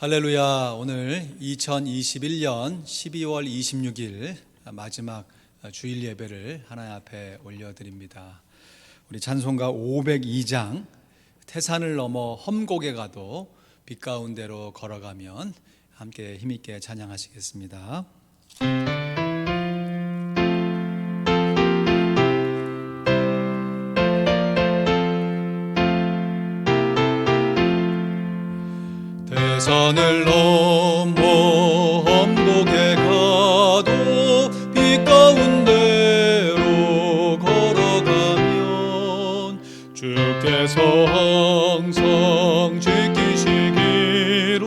할렐루야. 오늘 2021년 12월 26일 마지막 주일 예배를 하나님 앞에 올려드립니다. 우리 찬송가 502장 태산을 넘어 험곡에 가도 빛 가운데로 걸어가면 함께 힘있게 찬양하시겠습니다. 태산을 넘어 험곡에 가도 빛 가운데로 걸어가면 주께서 항상 지키시기로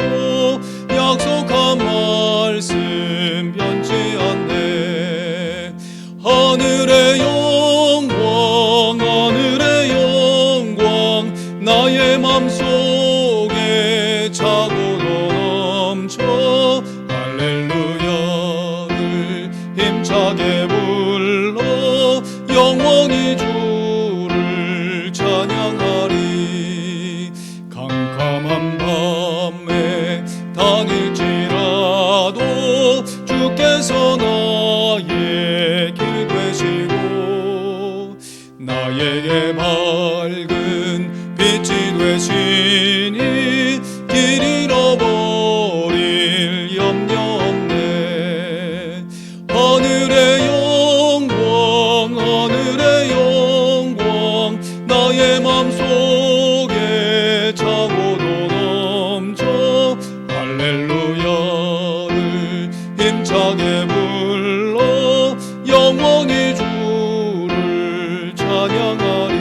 약속한 말씀 변치 않네. 하늘의 영광 하늘의 영광 나의 맘속에 차고도 넘쳐 할렐루야를 힘차게 불러 영원히 주를 찬양하리. 캄캄한 밤에 다닐지라도 주께서 나의 길 되시고 나에게 밝은 빛이 되시니 길 잃어버릴 염려 없네. 하늘의 영광 하늘의 영광 나의 맘속에 차고도 넘쳐 할렐루야를 힘차게 불러 영원히 주를 찬양하리.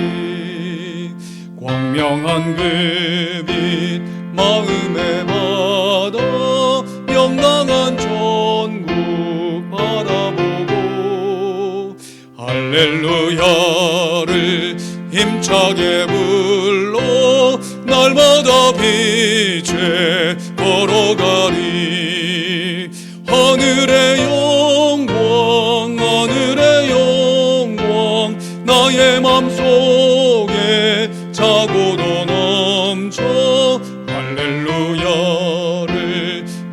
광명한 그 빛 마음에 받아 명랑한 천국 바라보고 할렐루야를 힘차게 불러 날마다 빛에 걸어가리. 하늘의 영광 하늘의 영광 나의 맘속에 차고도 넘쳐 할렐루야를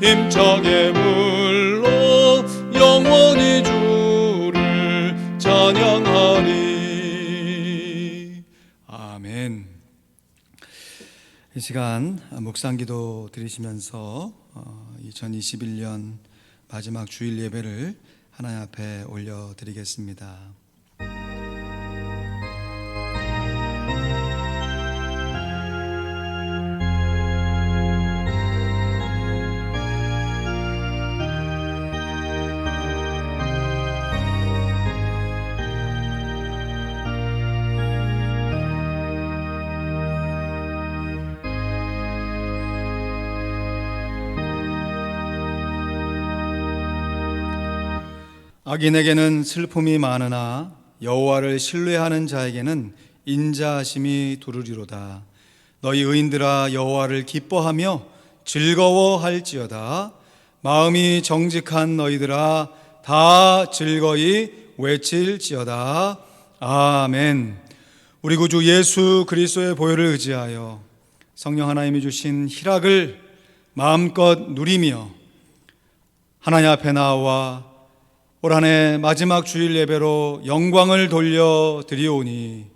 힘차게 불러 영원히 주를 찬양하리. 아멘. 이 시간 묵상기도 드리시면서 2021년 마지막 주일 예배를 하나님 앞에 올려드리겠습니다. 악인에게는 슬픔이 많으나 여호와를 신뢰하는 자에게는 인자하심이 두루리로다. 너희 의인들아 여호와를 기뻐하며 즐거워할지어다. 마음이 정직한 너희들아 다 즐거이 외칠지어다. 아멘. 우리 구주 예수 그리스도의 보혈을 의지하여 성령 하나님이 주신 희락을 마음껏 누리며 하나님 앞에 나와 올 한 해 마지막 주일 예배로 영광을 돌려 드리오니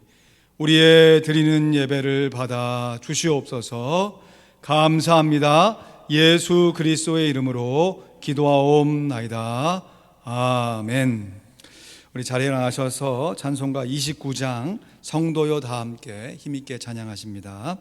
우리의 드리는 예배를 받아 주시옵소서. 감사합니다. 예수 그리스도의 이름으로 기도하옵나이다. 아멘. 우리 자리에 나가셔서 찬송가 29장 성도여 다 함께 힘있게 찬양하십니다.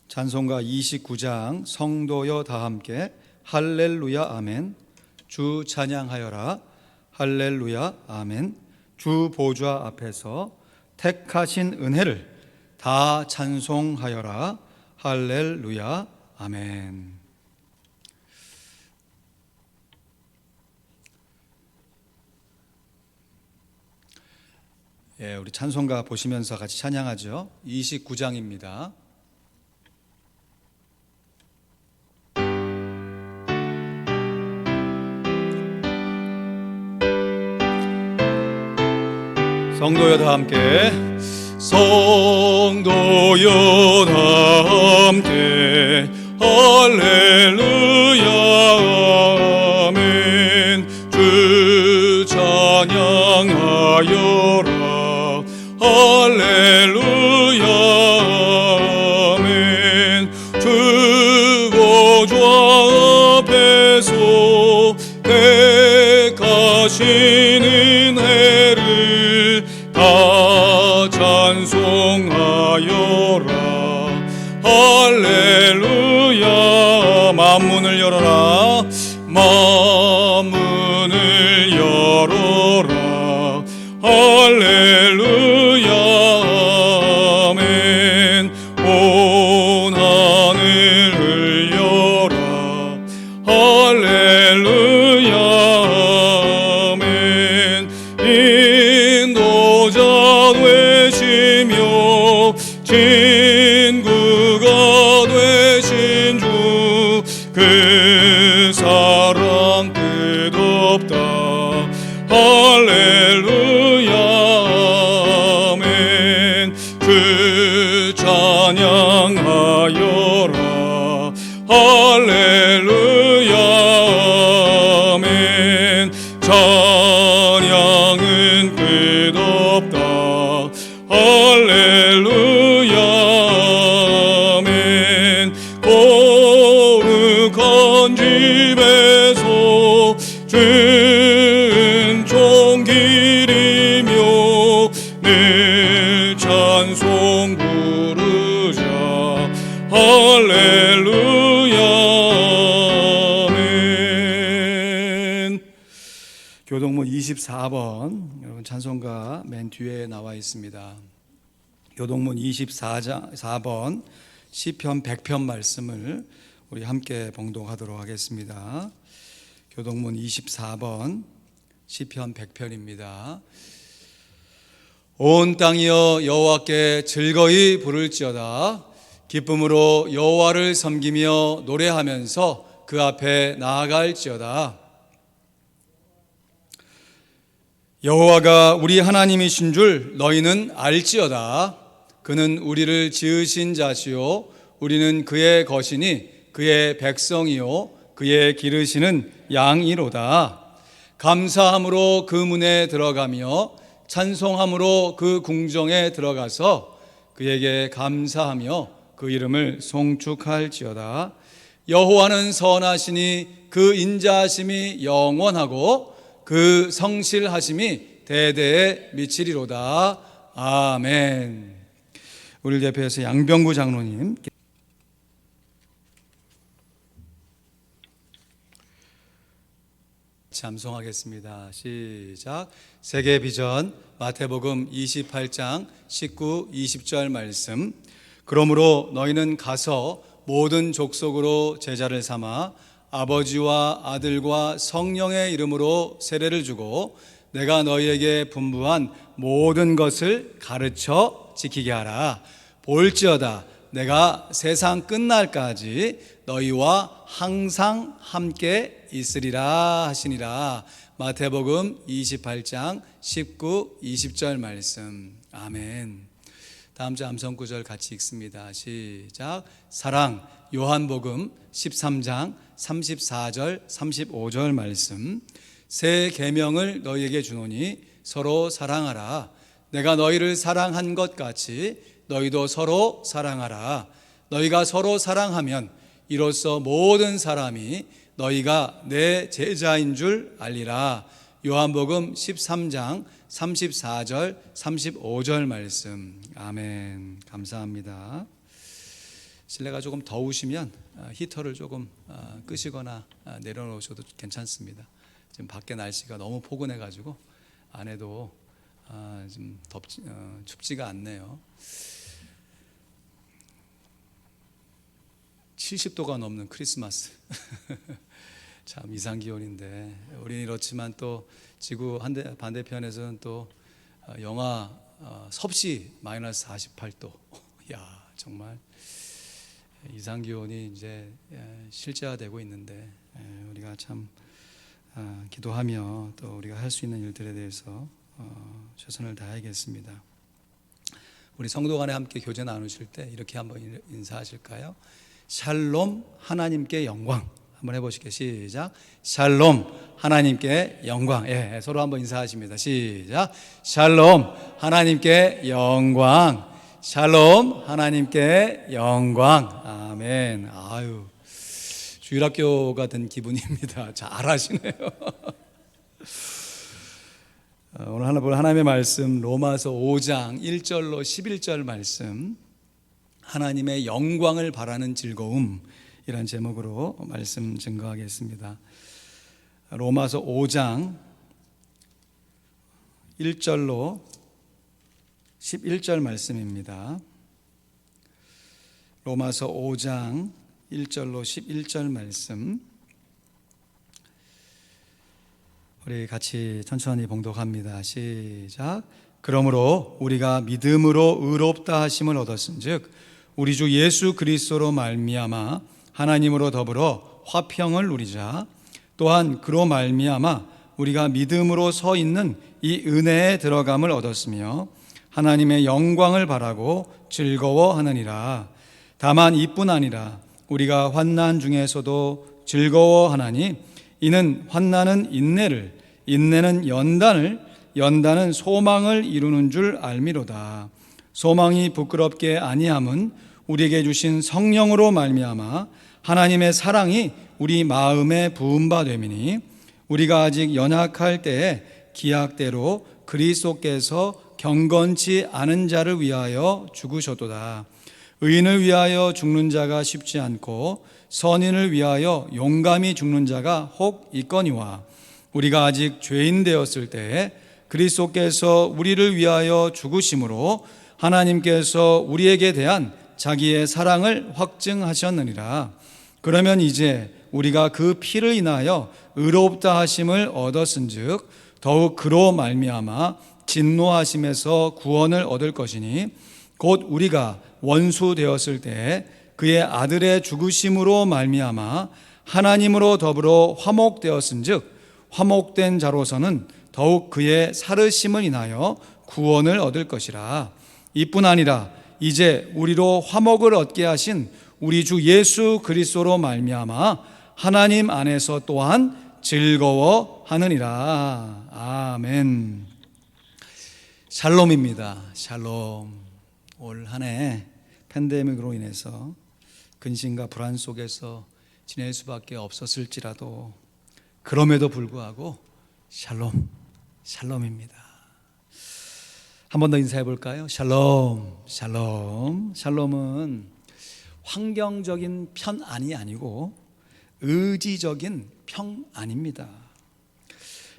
찬송가 29장 성도여 다 함께 할렐루야 아멘. 주 찬양하여라 할렐루야 아멘. 주 보좌 앞에서 택하신 은혜를 다 찬송하여라 할렐루야 아멘. 예, 우리 찬송가 보시면서 같이 찬양하죠. 29장입니다. 성도여 다 함께, 성도여 다 함께 할렐루야 아멘. 주 찬양하여라 할렐루야 아멘. 주 보좌 앞에서 택하시는 해를 다 찬송하여라 할렐루야. 만문을 열어라 만문을 열어라 할렐루야 아멘. 온 하늘을 열라 할렐루야 아멘. 인도자 되시며 친구가 되신 주 그 사랑 끝없다 할렐루야 아멘. 그 찬양하여라 할렐루야 아멘. 찬양은 끝없다 할렐루야 아멘. 거룩한 집에서 은총 기리며 늘 찬송 부르자 할렐루야 아멘. 교동문 24번, 여러분 찬송가 맨 뒤에 나와 있습니다. 교동문 24번 시편 100편 말씀을 우리 함께 봉독하도록 하겠습니다. 교동문 24번 시편 100편입니다. 온 땅이여 여호와께 즐거이 부를지어다. 기쁨으로 여호와를 섬기며 노래하면서 그 앞에 나아갈지어다. 여호와가 우리 하나님이신 줄 너희는 알지어다. 그는 우리를 지으신 자시요 우리는 그의 것이니 그의 백성이요 그의 기르시는 양이로다. 감사함으로 그 문에 들어가며 찬송함으로 그 궁정에 들어가서 그에게 감사하며 그 이름을 송축할지어다. 여호와는 선하시니 그 인자하심이 영원하고 그 성실하심이 대대에 미치리로다. 아멘. 우리를 대표해서 양병구 장로님 찬송하겠습니다. 시작. 세계 비전 마태복음 28장 19, 20절 말씀. 그러므로 너희는 가서 모든 족속으로 제자를 삼아 아버지와 아들과 성령의 이름으로 세례를 주고 내가 너희에게 분부한 모든 것을 가르쳐 지키게 하라. 볼지어다 내가 세상 끝날까지 너희와 항상 함께 있으리라 하시니라. 마태복음 28장 19, 20절 말씀. 아멘. 다음 주 암송 구절 같이 읽습니다. 시작. 사랑. 요한복음 13장 34절 35절 말씀. 새 계명을 너희에게 주노니 서로 사랑하라. 내가 너희를 사랑한 것 같이 너희도 서로 사랑하라. 너희가 서로 사랑하면 이로써 모든 사람이 너희가 내 제자인 줄 알리라. 요한복음 13장 34절 35절 말씀. 아멘. 감사합니다. 실내가 조금 더우시면 히터를 조금 끄시거나 내려놓으셔도 괜찮습니다. 지금 밖에 날씨가 너무 포근해가지고 안에도 좀 춥지가 않네요. 70도가 넘는 크리스마스. 참 이상기온인데 우리는 이렇지만 또 지구 반대편에서는 또 영하 섭씨 마이너스 48도. 야, 정말 이상기온이 이제 실제화되고 있는데 우리가 참 기도하며 또 우리가 할 수 있는 일들에 대해서 최선을 다하겠습니다. 우리 성도 간에 함께 교제 나누실 때 이렇게 한번 인사하실까요? 샬롬, 하나님께 영광. 한번 해보실게요. 시작. 샬롬, 하나님께 영광. 예, 서로 한번 인사하십니다. 시작. 샬롬, 하나님께 영광. 샬롬, 하나님께 영광. 아멘. 아유, 주일학교가 된 기분입니다. 잘하시네요. 오늘 하나 볼 하나님의 말씀, 로마서 5장 1절로 11절 말씀, 하나님의 영광을 바라는 즐거움, 이란 제목으로 말씀 증거하겠습니다. 로마서 5장 1절로 11절 말씀입니다. 로마서 5장 1절로 11절 말씀, 우리 같이 천천히 봉독합니다. 시작. 그러므로 우리가 믿음으로 의롭다 하심을 얻었은즉 우리 주 예수 그리스도로 말미암아 하나님으로 더불어 화평을 누리자. 또한 그로 말미암아 우리가 믿음으로 서 있는 이 은혜에 들어감을 얻었으며 하나님의 영광을 바라고 즐거워하느니라. 다만 이뿐 아니라 우리가 환난 중에서도 즐거워하나니 이는 환난은 인내를, 인내는 연단을, 연단은 소망을 이루는 줄 알미로다. 소망이 부끄럽게 아니함은 우리에게 주신 성령으로 말미암아 하나님의 사랑이 우리 마음에 부은 바 됨이니 우리가 아직 연약할 때에 기약대로 그리스도께서 경건치 않은 자를 위하여 죽으셨도다. 의인을 위하여 죽는 자가 쉽지 않고 선인을 위하여 용감히 죽는 자가 혹 있거니와 우리가 아직 죄인 되었을 때에 그리스도께서 우리를 위하여 죽으심으로 하나님께서 우리에게 대한 자기의 사랑을 확증하셨느니라. 그러면 이제 우리가 그 피를 인하여 의롭다 하심을 얻었은즉 더욱 그로 말미암아 진노하심에서 구원을 얻을 것이니 곧 우리가 원수 되었을 때에 그의 아들의 죽으심으로 말미암아 하나님으로 더불어 화목되었은즉 화목된 자로서는 더욱 그의 살으심을 인하여 구원을 얻을 것이라. 이뿐 아니라 이제 우리로 화목을 얻게 하신 우리 주 예수 그리스도로 말미암아 하나님 안에서 또한 즐거워하느니라. 아멘. 샬롬입니다. 샬롬. 올 한 해 팬데믹으로 인해서 근심과 불안 속에서 지낼 수밖에 없었을지라도 그럼에도 불구하고 샬롬, 샬롬입니다. 한 번 더 인사해 볼까요? 샬롬, 샬롬. 샬롬은 환경적인 편안이 아니고 의지적인 평안입니다.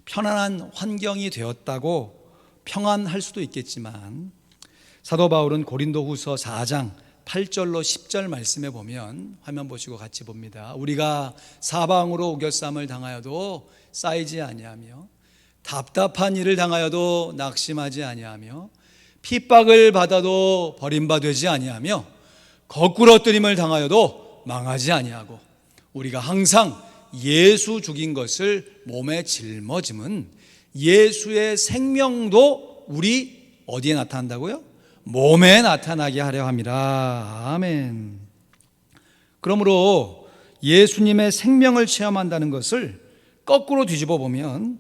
편안한 환경이 되었다고 평안할 수도 있겠지만 사도 바울은 고린도후서 4장 8절로 10절 말씀에 보면, 화면 보시고 같이 봅니다. 우리가 사방으로 우겨쌈을 당하여도 쌓이지 아니하며 답답한 일을 당하여도 낙심하지 아니하며 핍박을 받아도 버림받지 아니하며 거꾸러뜨림을 당하여도 망하지 아니하고 우리가 항상 예수 죽인 것을 몸에 짊어짐은 예수의 생명도 우리 어디에 나타난다고요? 몸에 나타나게 하려 함이라. 아멘. 그러므로 예수님의 생명을 체험한다는 것을 거꾸로 뒤집어 보면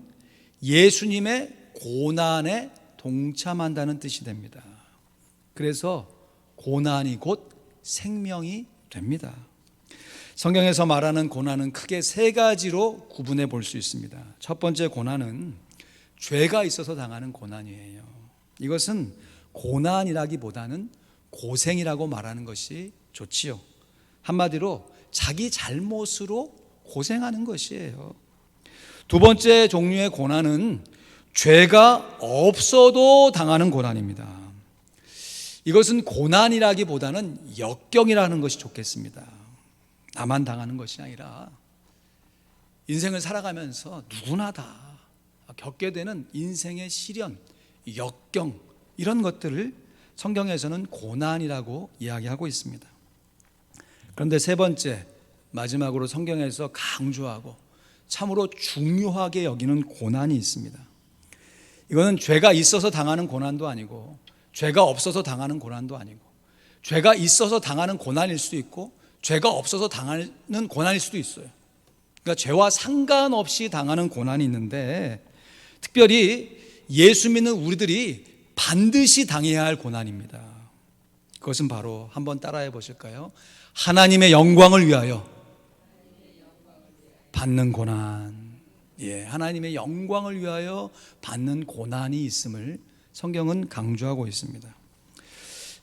예수님의 고난에 동참한다는 뜻이 됩니다. 그래서 고난이 곧 생명이 됩니다. 성경에서 말하는 고난은 크게 세 가지로 구분해 볼 수 있습니다. 첫 번째 고난은 죄가 있어서 당하는 고난이에요. 이것은 고난이라기보다는 고생이라고 말하는 것이 좋지요. 한마디로 자기 잘못으로 고생하는 것이에요. 두 번째 종류의 고난은 죄가 없어도 당하는 고난입니다. 이것은 고난이라기보다는 역경이라는 것이 좋겠습니다. 나만 당하는 것이 아니라 인생을 살아가면서 누구나 다 겪게 되는 인생의 시련, 역경, 이런 것들을 성경에서는 고난이라고 이야기하고 있습니다. 그런데 세 번째, 마지막으로 성경에서 강조하고 참으로 중요하게 여기는 고난이 있습니다. 이거는 죄가 있어서 당하는 고난도 아니고, 죄가 없어서 당하는 고난도 아니고, 죄가 있어서 당하는 고난일 수도 있고, 죄가 없어서 당하는 고난일 수도 있어요. 그러니까 죄와 상관없이 당하는 고난이 있는데, 특별히 예수 믿는 우리들이 반드시 당해야 할 고난입니다. 그것은 바로 한번 따라해 보실까요? 하나님의 영광을 위하여 받는 고난. 하나님의 영광을 위하여 받는 고난이 있음을 성경은 강조하고 있습니다.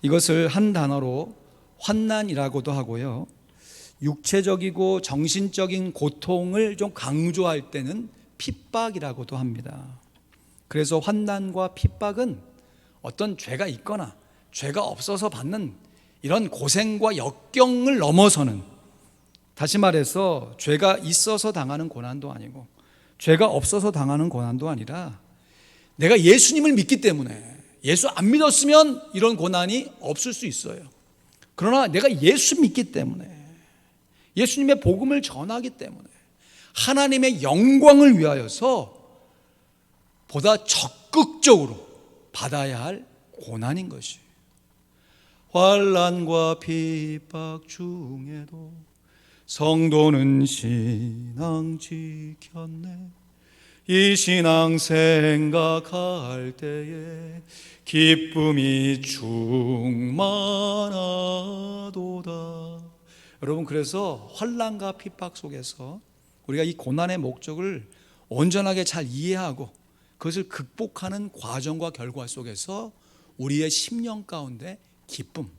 이것을 한 단어로 환난이라고도 하고요, 육체적이고 정신적인 고통을 좀 강조할 때는 핍박이라고도 합니다. 그래서 환난과 핍박은 어떤 죄가 있거나 죄가 없어서 받는 이런 고생과 역경을 넘어서는, 다시 말해서 죄가 있어서 당하는 고난도 아니고 죄가 없어서 당하는 고난도 아니라, 내가 예수님을 믿기 때문에, 예수 안 믿었으면 이런 고난이 없을 수 있어요. 그러나 내가 예수 믿기 때문에, 예수님의 복음을 전하기 때문에 하나님의 영광을 위하여서 보다 적극적으로 받아야 할 고난인 것이에요. 환난과 핍박 중에도 성도는 신앙 지켰네. 이 신앙 생각할 때에 기쁨이 충만하도다. 여러분, 그래서 환난과 핍박 속에서 우리가 이 고난의 목적을 온전하게 잘 이해하고 그것을 극복하는 과정과 결과 속에서 우리의 심령 가운데 기쁨,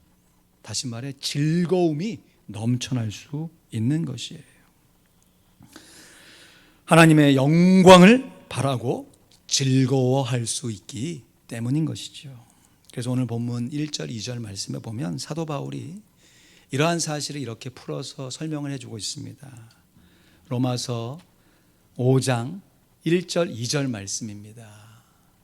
다시 말해 즐거움이 넘쳐날 수 있는 것이에요. 하나님의 영광을 바라고 즐거워할 수 있기 때문인 것이죠. 그래서 오늘 본문 1절 2절 말씀에 보면 사도 바울이 이러한 사실을 이렇게 풀어서 설명을 해주고 있습니다. 로마서 5장 1절 2절 말씀입니다.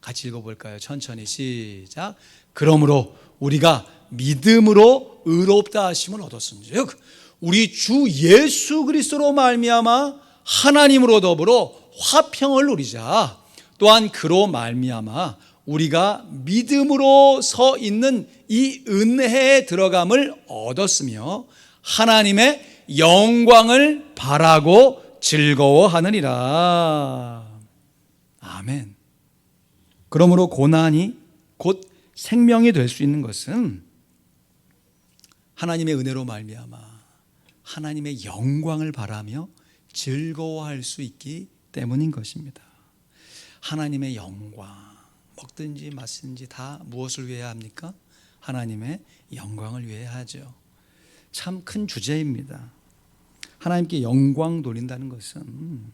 같이 읽어볼까요? 천천히 시작. 그러므로 우리가 믿음으로 의롭다 하심을 얻었은즉 우리 주 예수 그리스도로 말미암아 하나님으로 더불어 화평을 누리자. 또한 그로 말미암아 우리가 믿음으로 서 있는 이 은혜에 들어감을 얻었으며 하나님의 영광을 바라고 즐거워하느니라. 아멘. 그러므로 고난이 곧 생명이 될 수 있는 것은 하나님의 은혜로 말미암아 하나님의 영광을 바라며 즐거워할 수 있기 때문인 것입니다. 하나님의 영광, 먹든지 마시든지 다 무엇을 위해 합니까? 하나님의 영광을 위해 하죠. 참 큰 주제입니다. 하나님께 영광 돌린다는 것은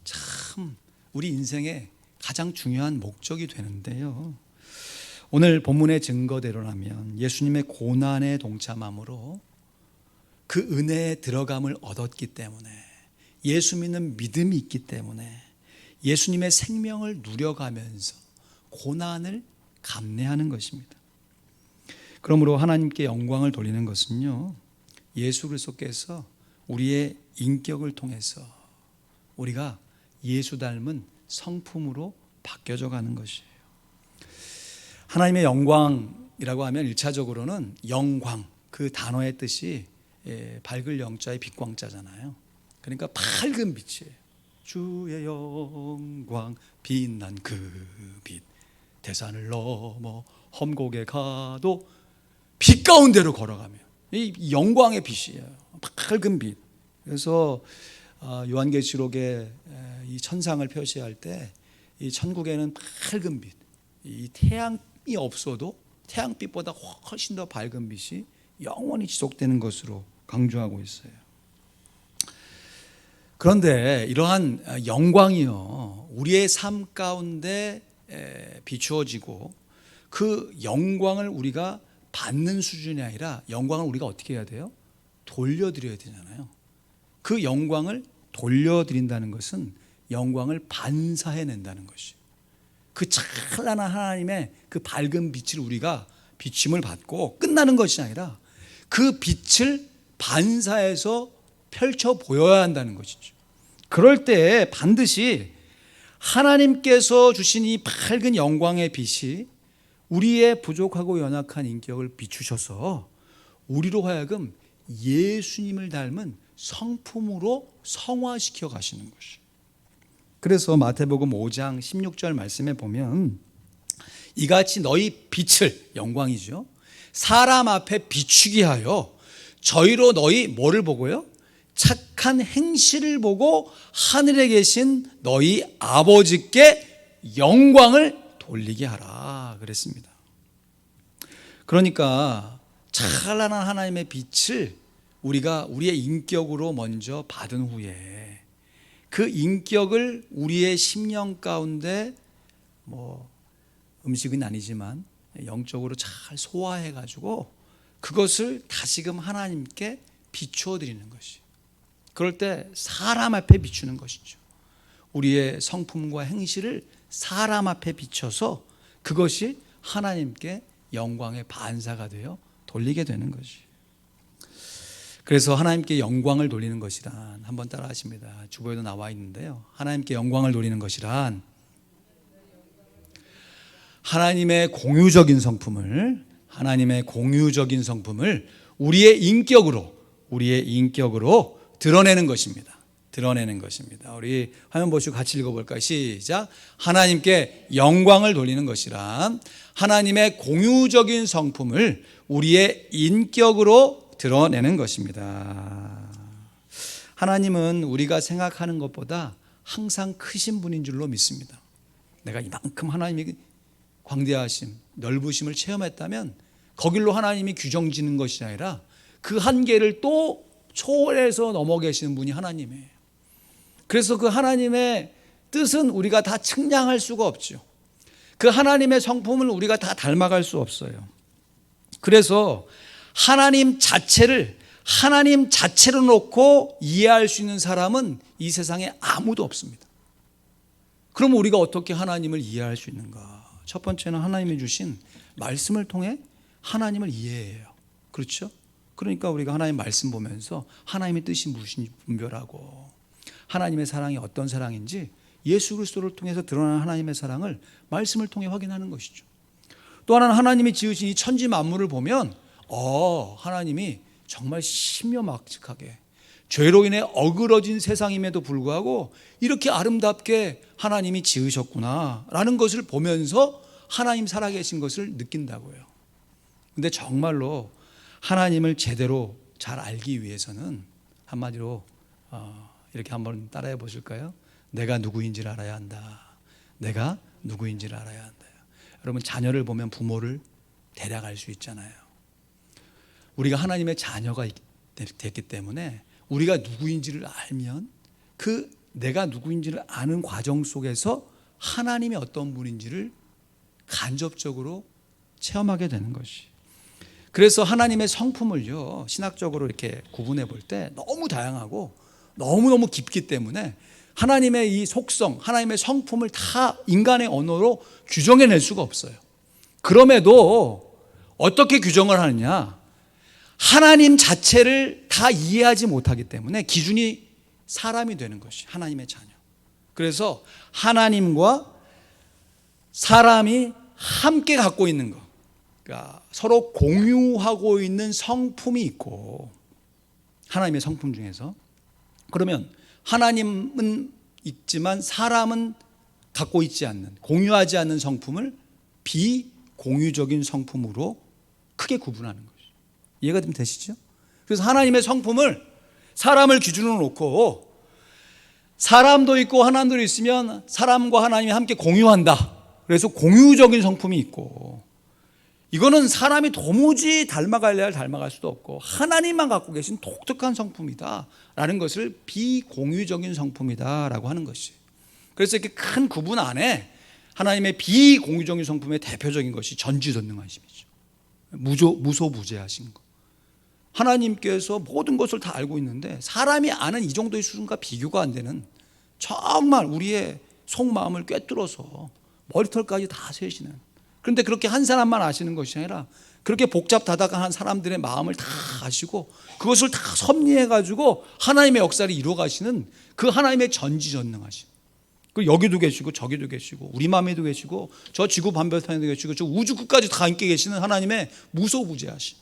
참 우리 인생의 가장 중요한 목적이 되는데요, 오늘 본문의 증거대로라면 예수님의 고난에 동참함으로 그 은혜에 들어감을 얻었기 때문에, 예수 믿는 믿음이 있기 때문에 예수님의 생명을 누려가면서 고난을 감내하는 것입니다. 그러므로 하나님께 영광을 돌리는 것은요, 예수 그리스도께서 우리의 인격을 통해서 우리가 예수 닮은 성품으로 바뀌어져 가는 것이에요. 하나님의 영광이라고 하면 1차적으로는 영광, 그 단어의 뜻이 밝을 영자의 빛광자잖아요. 그러니까 밝은 빛이에요. 주의 영광 빛난 그 빛, 대산을 넘어 험곡에 가도 빛 가운데로 걸어가며, 이 영광의 빛이에요. 밝은 빛. 그래서 요한계시록에 이 천상을 표시할 때 이 천국에는 밝은 빛, 이 태양이 없어도 태양빛보다 훨씬 더 밝은 빛이 영원히 지속되는 것으로 강조하고 있어요. 그런데 이러한 영광이요, 우리의 삶 가운데 비추어지고 그 영광을 우리가 받는 수준이 아니라 영광을 우리가 어떻게 해야 돼요? 돌려드려야 되잖아요. 그 영광을 돌려드린다는 것은 영광을 반사해낸다는 것이에요. 그 찬란한 하나님의 그 밝은 빛을 우리가 비침을 받고 끝나는 것이 아니라 그 빛을 반사해서 펼쳐 보여야 한다는 것이죠. 그럴 때 반드시 하나님께서 주신 이 밝은 영광의 빛이 우리의 부족하고 연약한 인격을 비추셔서 우리로 하여금 예수님을 닮은 성품으로 성화시켜 가시는 것이. 그래서 마태복음 5장 16절 말씀에 보면 이같이 너희 빛을, 영광이죠, 사람 앞에 비추게 하여 저희로 너희 뭐를 보고요? 착한 행실을 보고 하늘에 계신 너희 아버지께 영광을 돌리게 하라 그랬습니다. 그러니까 찬란한 하나님의 빛을 우리가 우리의 인격으로 먼저 받은 후에 그 인격을 우리의 심령 가운데 음식은 아니지만 영적으로 잘 소화해 가지고 그것을 다시금 하나님께 비추어 드리는 것이. 그럴 때 사람 앞에 비추는 것이죠. 우리의 성품과 행실을 사람 앞에 비춰서 그것이 하나님께 영광의 반사가 되어 돌리게 되는 것이. 그래서 하나님께 영광을 돌리는 것이란, 한번 따라 하십니다. 주보에도 나와 있는데요. 하나님께 영광을 돌리는 것이란 하나님의 공유적인 성품을 우리의 인격으로 드러내는 것입니다. 우리 화면 보시고 같이 읽어볼까요? 시작. 하나님께 영광을 돌리는 것이란 하나님의 공유적인 성품을 우리의 인격으로 드러내는 것입니다. 하나님은 우리가 생각하는 것보다 항상 크신 분인 줄로 믿습니다. 내가 이만큼 하나님의 광대하심, 넓으심을 체험했다면 거길로 하나님이 규정 지는 것이 아니라 그 한계를 또 초월해서 넘어 계시는 분이 하나님이에요. 그래서 그 하나님의 뜻은 우리가 다 측량할 수가 없죠. 그 하나님의 성품을 우리가 다 닮아갈 수 없어요. 그래서 하나님 자체로 놓고 이해할 수 있는 사람은 이 세상에 아무도 없습니다. 그럼 우리가 어떻게 하나님을 이해할 수 있는가? 첫 번째는 하나님이 주신 말씀을 통해 하나님을 이해해요. 그렇죠? 그러니까 우리가 하나님 말씀 보면서 하나님의 뜻이 무엇인지 분별하고 하나님의 사랑이 어떤 사랑인지 예수 그리스도를 통해서 드러나는 하나님의 사랑을 말씀을 통해 확인하는 것이죠. 또 하나는 하나님이 지으신 이 천지 만물을 보면 하나님이 정말 신묘막측하게 죄로 인해 어그러진 세상임에도 불구하고 이렇게 아름답게 하나님이 지으셨구나라는 것을 보면서 하나님 살아계신 것을 느낀다고요. 근데 정말로 하나님을 제대로 잘 알기 위해서는 한마디로 이렇게 한번 따라해 보실까요? 내가 누구인지를 알아야 한다. 여러분, 자녀를 보면 부모를 대략 알 수 있잖아요. 우리가 하나님의 자녀가 됐기 때문에 우리가 누구인지를 알면 그 내가 누구인지를 아는 과정 속에서 하나님이 어떤 분인지를 간접적으로 체험하게 되는 것이. 그래서 하나님의 성품을요, 신학적으로 이렇게 구분해 볼 때 너무 다양하고 너무너무 깊기 때문에 하나님의 이 속성, 하나님의 성품을 다 인간의 언어로 규정해낼 수가 없어요. 그럼에도 어떻게 규정을 하느냐? 하나님 자체를 다 이해하지 못하기 때문에 기준이 사람이 되는 것이 하나님의 자녀. 그래서 하나님과 사람이 함께 갖고 있는 것, 그러니까 서로 공유하고 있는 성품이 있고, 하나님의 성품 중에서 그러면 하나님은 있지만 사람은 갖고 있지 않는, 공유하지 않는 성품을 비공유적인 성품으로 크게 구분하는 것이죠. 이해가 좀 되시죠? 그래서 하나님의 성품을 사람을 기준으로 놓고 사람도 있고 하나님도 있으면 사람과 하나님이 함께 공유한다. 그래서 공유적인 성품이 있고, 이거는 사람이 도무지 닮아갈 수도 없고 하나님만 갖고 계신 독특한 성품이다 라는 것을 비공유적인 성품이다 라고 하는 것이. 그래서 이렇게 큰 구분 안에 하나님의 비공유적인 성품의 대표적인 것이 전지전능하심이죠. 무소부재하신 것. 하나님께서 모든 것을 다 알고 있는데 사람이 아는 이 정도의 수준과 비교가 안 되는, 정말 우리의 속마음을 꿰뚫어서 머리털까지 다 세시는, 그런데 그렇게 한 사람만 아시는 것이 아니라 그렇게 복잡다단한 사람들의 마음을 다 아시고 그것을 다 섭리해 가지고 하나님의 역사를 이루어 가시는 그 하나님의 전지전능하심, 그리고 여기도 계시고 저기도 계시고 우리 마음에도 계시고 저 지구 반대편에도 계시고 저 우주 끝까지 다 함께 계시는 하나님의 무소부재하심.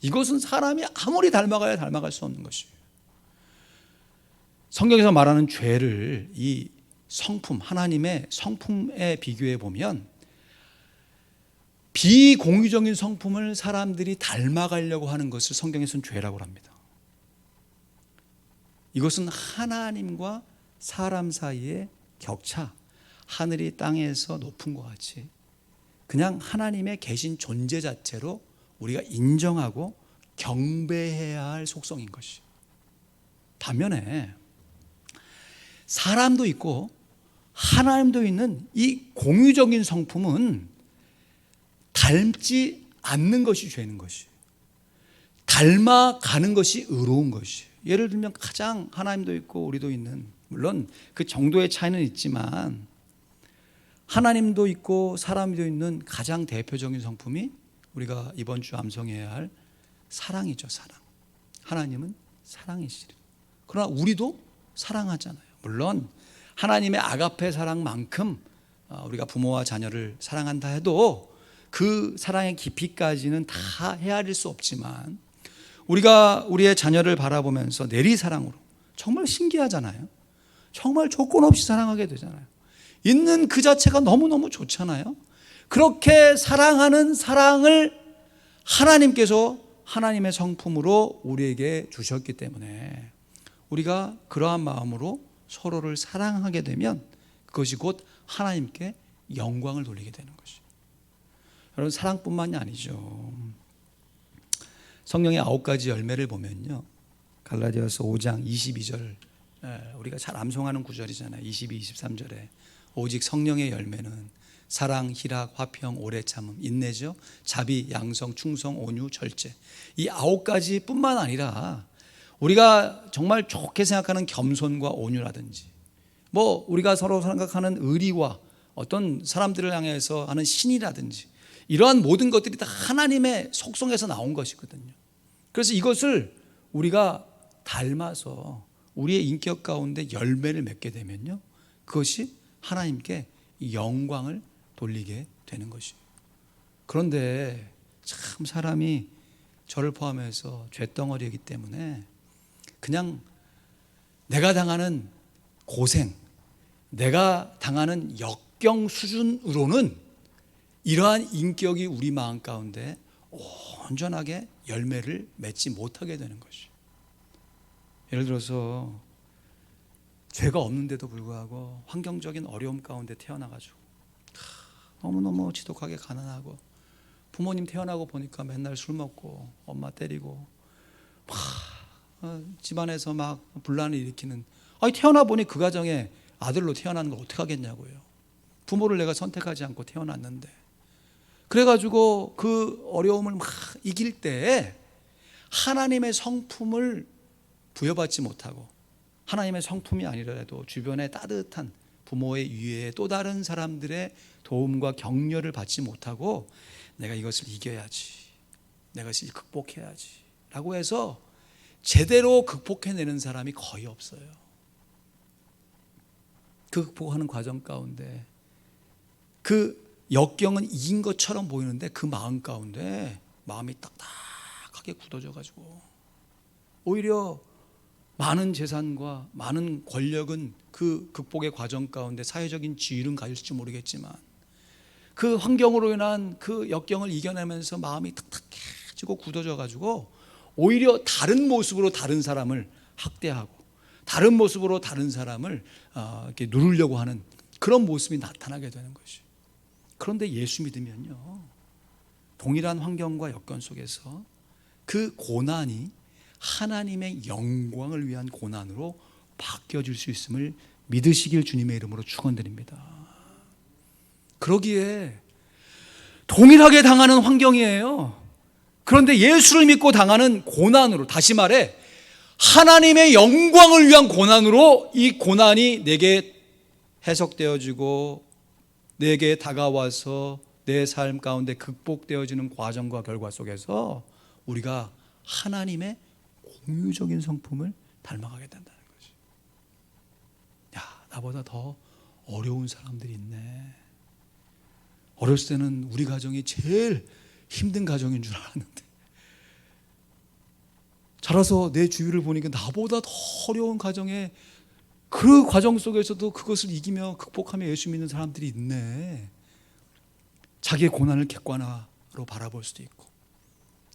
이것은 사람이 아무리 닮아가야 닮아갈 수 없는 것이에요. 성경에서 말하는 죄를 이 성품, 하나님의 성품에 비교해 보면 비공유적인 성품을 사람들이 닮아가려고 하는 것을 성경에서는 죄라고 합니다. 이것은 하나님과 사람 사이의 격차, 하늘이 땅에서 높은 것 같이 그냥 하나님의 계신 존재 자체로 우리가 인정하고 경배해야 할 속성인 것이. 반면에 사람도 있고 하나님도 있는 이 공유적인 성품은 닮지 않는 것이 죄는 것이, 닮아가는 것이 의로운 것이. 예를 들면 가장 하나님도 있고 우리도 있는, 물론 그 정도의 차이는 있지만 하나님도 있고 사람도 있는 가장 대표적인 성품이 우리가 이번 주 암송해야 할 사랑이죠. 사랑. 하나님은 사랑이시라. 그러나 우리도 사랑하잖아요. 물론 하나님의 아가페 사랑만큼 우리가 부모와 자녀를 사랑한다 해도 그 사랑의 깊이까지는 다 헤아릴 수 없지만 우리가 우리의 자녀를 바라보면서 내리사랑으로 정말 신기하잖아요. 정말 조건 없이 사랑하게 되잖아요. 있는 그 자체가 너무너무 좋잖아요. 그렇게 사랑하는 사랑을 하나님께서 하나님의 성품으로 우리에게 주셨기 때문에 우리가 그러한 마음으로 서로를 사랑하게 되면 그것이 곧 하나님께 영광을 돌리게 되는 것이죠. 여러분, 사랑뿐만이 아니죠. 성령의 9가지 열매를 보면요, 갈라디아서 5장 22절, 우리가 잘 암송하는 구절이잖아요. 22, 23절에 오직 성령의 열매는 사랑, 희락, 화평, 오래 참음, 인내죠. 자비, 양성, 충성, 온유, 절제. 이 9가지 뿐만 아니라 우리가 정말 좋게 생각하는 겸손과 온유라든지, 뭐 우리가 서로 생각하는 의리와 어떤 사람들을 향해서 하는 신이라든지, 이러한 모든 것들이 다 하나님의 속성에서 나온 것이거든요. 그래서 이것을 우리가 닮아서 우리의 인격 가운데 열매를 맺게 되면요, 그것이 하나님께 영광을 돌리게 되는 것이에요. 그런데 참 사람이 저를 포함해서 쇳덩어리이기 때문에 그냥 내가 당하는 고생, 내가 당하는 역경 수준으로는 이러한 인격이 우리 마음 가운데 온전하게 열매를 맺지 못하게 되는 것이에요. 예를 들어서 죄가 없는데도 불구하고 환경적인 어려움 가운데 태어나가지고 너무너무 지독하게 가난하고, 부모님 태어나고 보니까 맨날 술 먹고 엄마 때리고 막 집안에서 막 분란을 일으키는, 아니 태어나 보니 그 가정에 아들로 태어나는 걸 어떻게 하겠냐고요. 부모를 내가 선택하지 않고 태어났는데. 그래가지고 그 어려움을 막 이길 때 하나님의 성품을 부여받지 못하고, 하나님의 성품이 아니라도 주변에 따뜻한 부모의 위에 또 다른 사람들의 도움과 격려를 받지 못하고 내가 이것을 이겨야지, 내가 이것을 극복해야지 라고 해서 제대로 극복해내는 사람이 거의 없어요. 그 극복하는 과정 가운데 그 역경은 이긴 것처럼 보이는데 그 마음 가운데 마음이 딱딱하게 굳어져 가지고 오히려 많은 재산과 많은 권력은 그 극복의 과정 가운데 사회적인 지위는 가질지 모르겠지만 그 환경으로 인한 그 역경을 이겨내면서 마음이 탁탁해지고 굳어져 가지고 오히려 다른 모습으로 다른 사람을 학대하고 다른 모습으로 다른 사람을 이렇게 누르려고 하는 그런 모습이 나타나게 되는 것이죠. 그런데 예수 믿으면요, 동일한 환경과 여건 속에서 그 고난이 하나님의 영광을 위한 고난으로 바뀌어질 수 있음을 믿으시길 주님의 이름으로 축원드립니다. 그러기에 동일하게 당하는 환경이에요. 그런데 예수를 믿고 당하는 고난으로, 다시 말해 하나님의 영광을 위한 고난으로 이 고난이 내게 해석되어지고 내게 다가와서 내 삶 가운데 극복되어지는 과정과 결과 속에서 우리가 하나님의 공유적인 성품을 닮아가게 된다는 거지. 야, 나보다 더 어려운 사람들이 있네. 어렸을 때는 우리 가정이 제일 힘든 가정인 줄 알았는데 자라서 내 주위를 보니까 나보다 더 어려운 가정에 그 과정 속에서도 그것을 이기며 극복하며 예수 믿는 사람들이 있네. 자기의 고난을 객관화로 바라볼 수도 있고,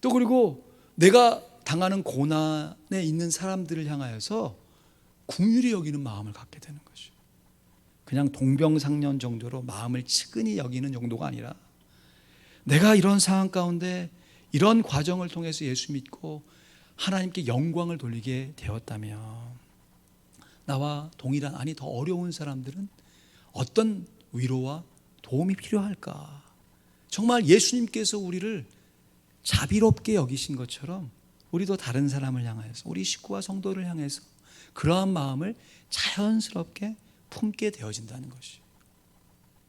또 그리고 내가 당하는 고난에 있는 사람들을 향하여서 긍휼히 여기는 마음을 갖게 되는 것이죠. 그냥 동병상련 정도로 마음을 측은히 여기는 정도가 아니라 내가 이런 상황 가운데 이런 과정을 통해서 예수 믿고 하나님께 영광을 돌리게 되었다면 나와 동일한, 아니 더 어려운 사람들은 어떤 위로와 도움이 필요할까? 정말 예수님께서 우리를 자비롭게 여기신 것처럼 우리도 다른 사람을 향해서, 우리 식구와 성도를 향해서 그러한 마음을 자연스럽게 품게 되어진다는 것이.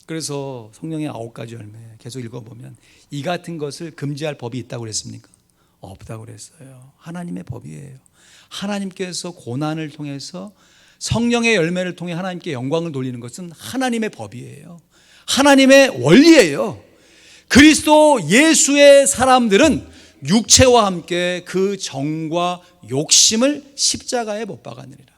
그래서 성령의 9가지 열매 계속 읽어보면 이 같은 것을 금지할 법이 있다고 그랬습니까? 없다고 그랬어요. 하나님의 법이에요. 하나님께서 고난을 통해서 성령의 열매를 통해 하나님께 영광을 돌리는 것은 하나님의 법이에요. 하나님의 원리예요. 그리스도 예수의 사람들은 육체와 함께 그 정과 욕심을 십자가에 못 박았느니라.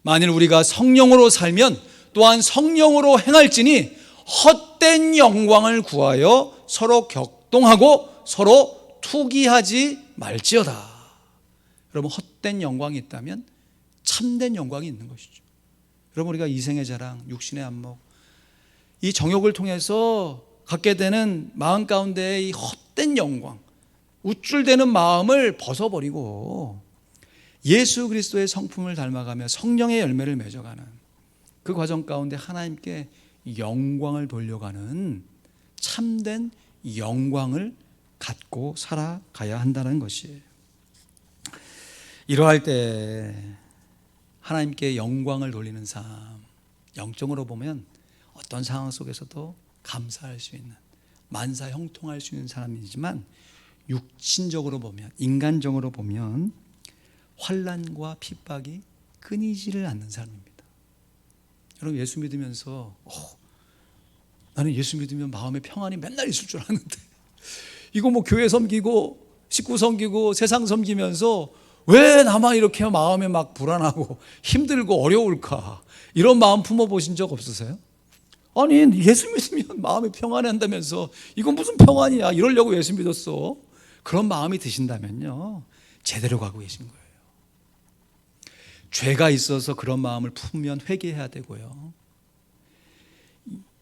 만일 우리가 성령으로 살면 또한 성령으로 행할지니 헛된 영광을 구하여 서로 격동하고 서로 투기하지 말지어다. 여러분, 헛된 영광이 있다면 참된 영광이 있는 것이죠. 여러분, 우리가 이생의 자랑, 육신의 안목, 이 정욕을 통해서 갖게 되는 마음 가운데 이 헛된 영광, 우쭐대는 마음을 벗어버리고 예수 그리스도의 성품을 닮아가며 성령의 열매를 맺어가는 그 과정 가운데 하나님께 영광을 돌려가는 참된 영광을 갖고 살아가야 한다는 것이에요. 이러할 때 하나님께 영광을 돌리는 삶, 영적으로 보면 어떤 상황 속에서도 감사할 수 있는, 만사 형통할 수 있는 사람이지만 육신적으로 보면, 인간적으로 보면 환난과 핍박이 끊이지를 않는 사람입니다. 여러분, 예수 믿으면서 나는 예수 믿으면 마음에 평안이 맨날 있을 줄 알았는데 이거 뭐 교회 섬기고 식구 섬기고 세상 섬기면서 왜 나만 이렇게 마음에 막 불안하고 힘들고 어려울까? 이런 마음 품어보신 적 없으세요? 아니, 예수 믿으면 마음이 평안한다면서 이건 무슨 평안이야, 이러려고 예수 믿었어. 그런 마음이 드신다면요, 제대로 가고 계신 거예요. 죄가 있어서 그런 마음을 품으면 회개해야 되고요,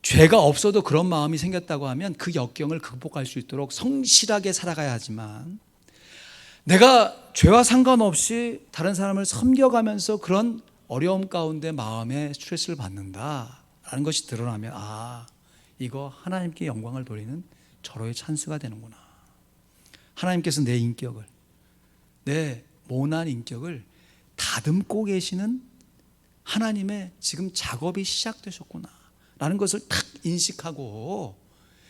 죄가 없어도 그런 마음이 생겼다고 하면 그 역경을 극복할 수 있도록 성실하게 살아가야 하지만, 내가 죄와 상관없이 다른 사람을 섬겨가면서 그런 어려움 가운데 마음에 스트레스를 받는다라는 것이 드러나면, 이거 하나님께 영광을 돌리는 절호의 찬스가 되는구나. 하나님께서 내 인격을, 내 모난 인격을 다듬고 계시는 하나님의 지금 작업이 시작되셨구나 라는 것을 딱 인식하고,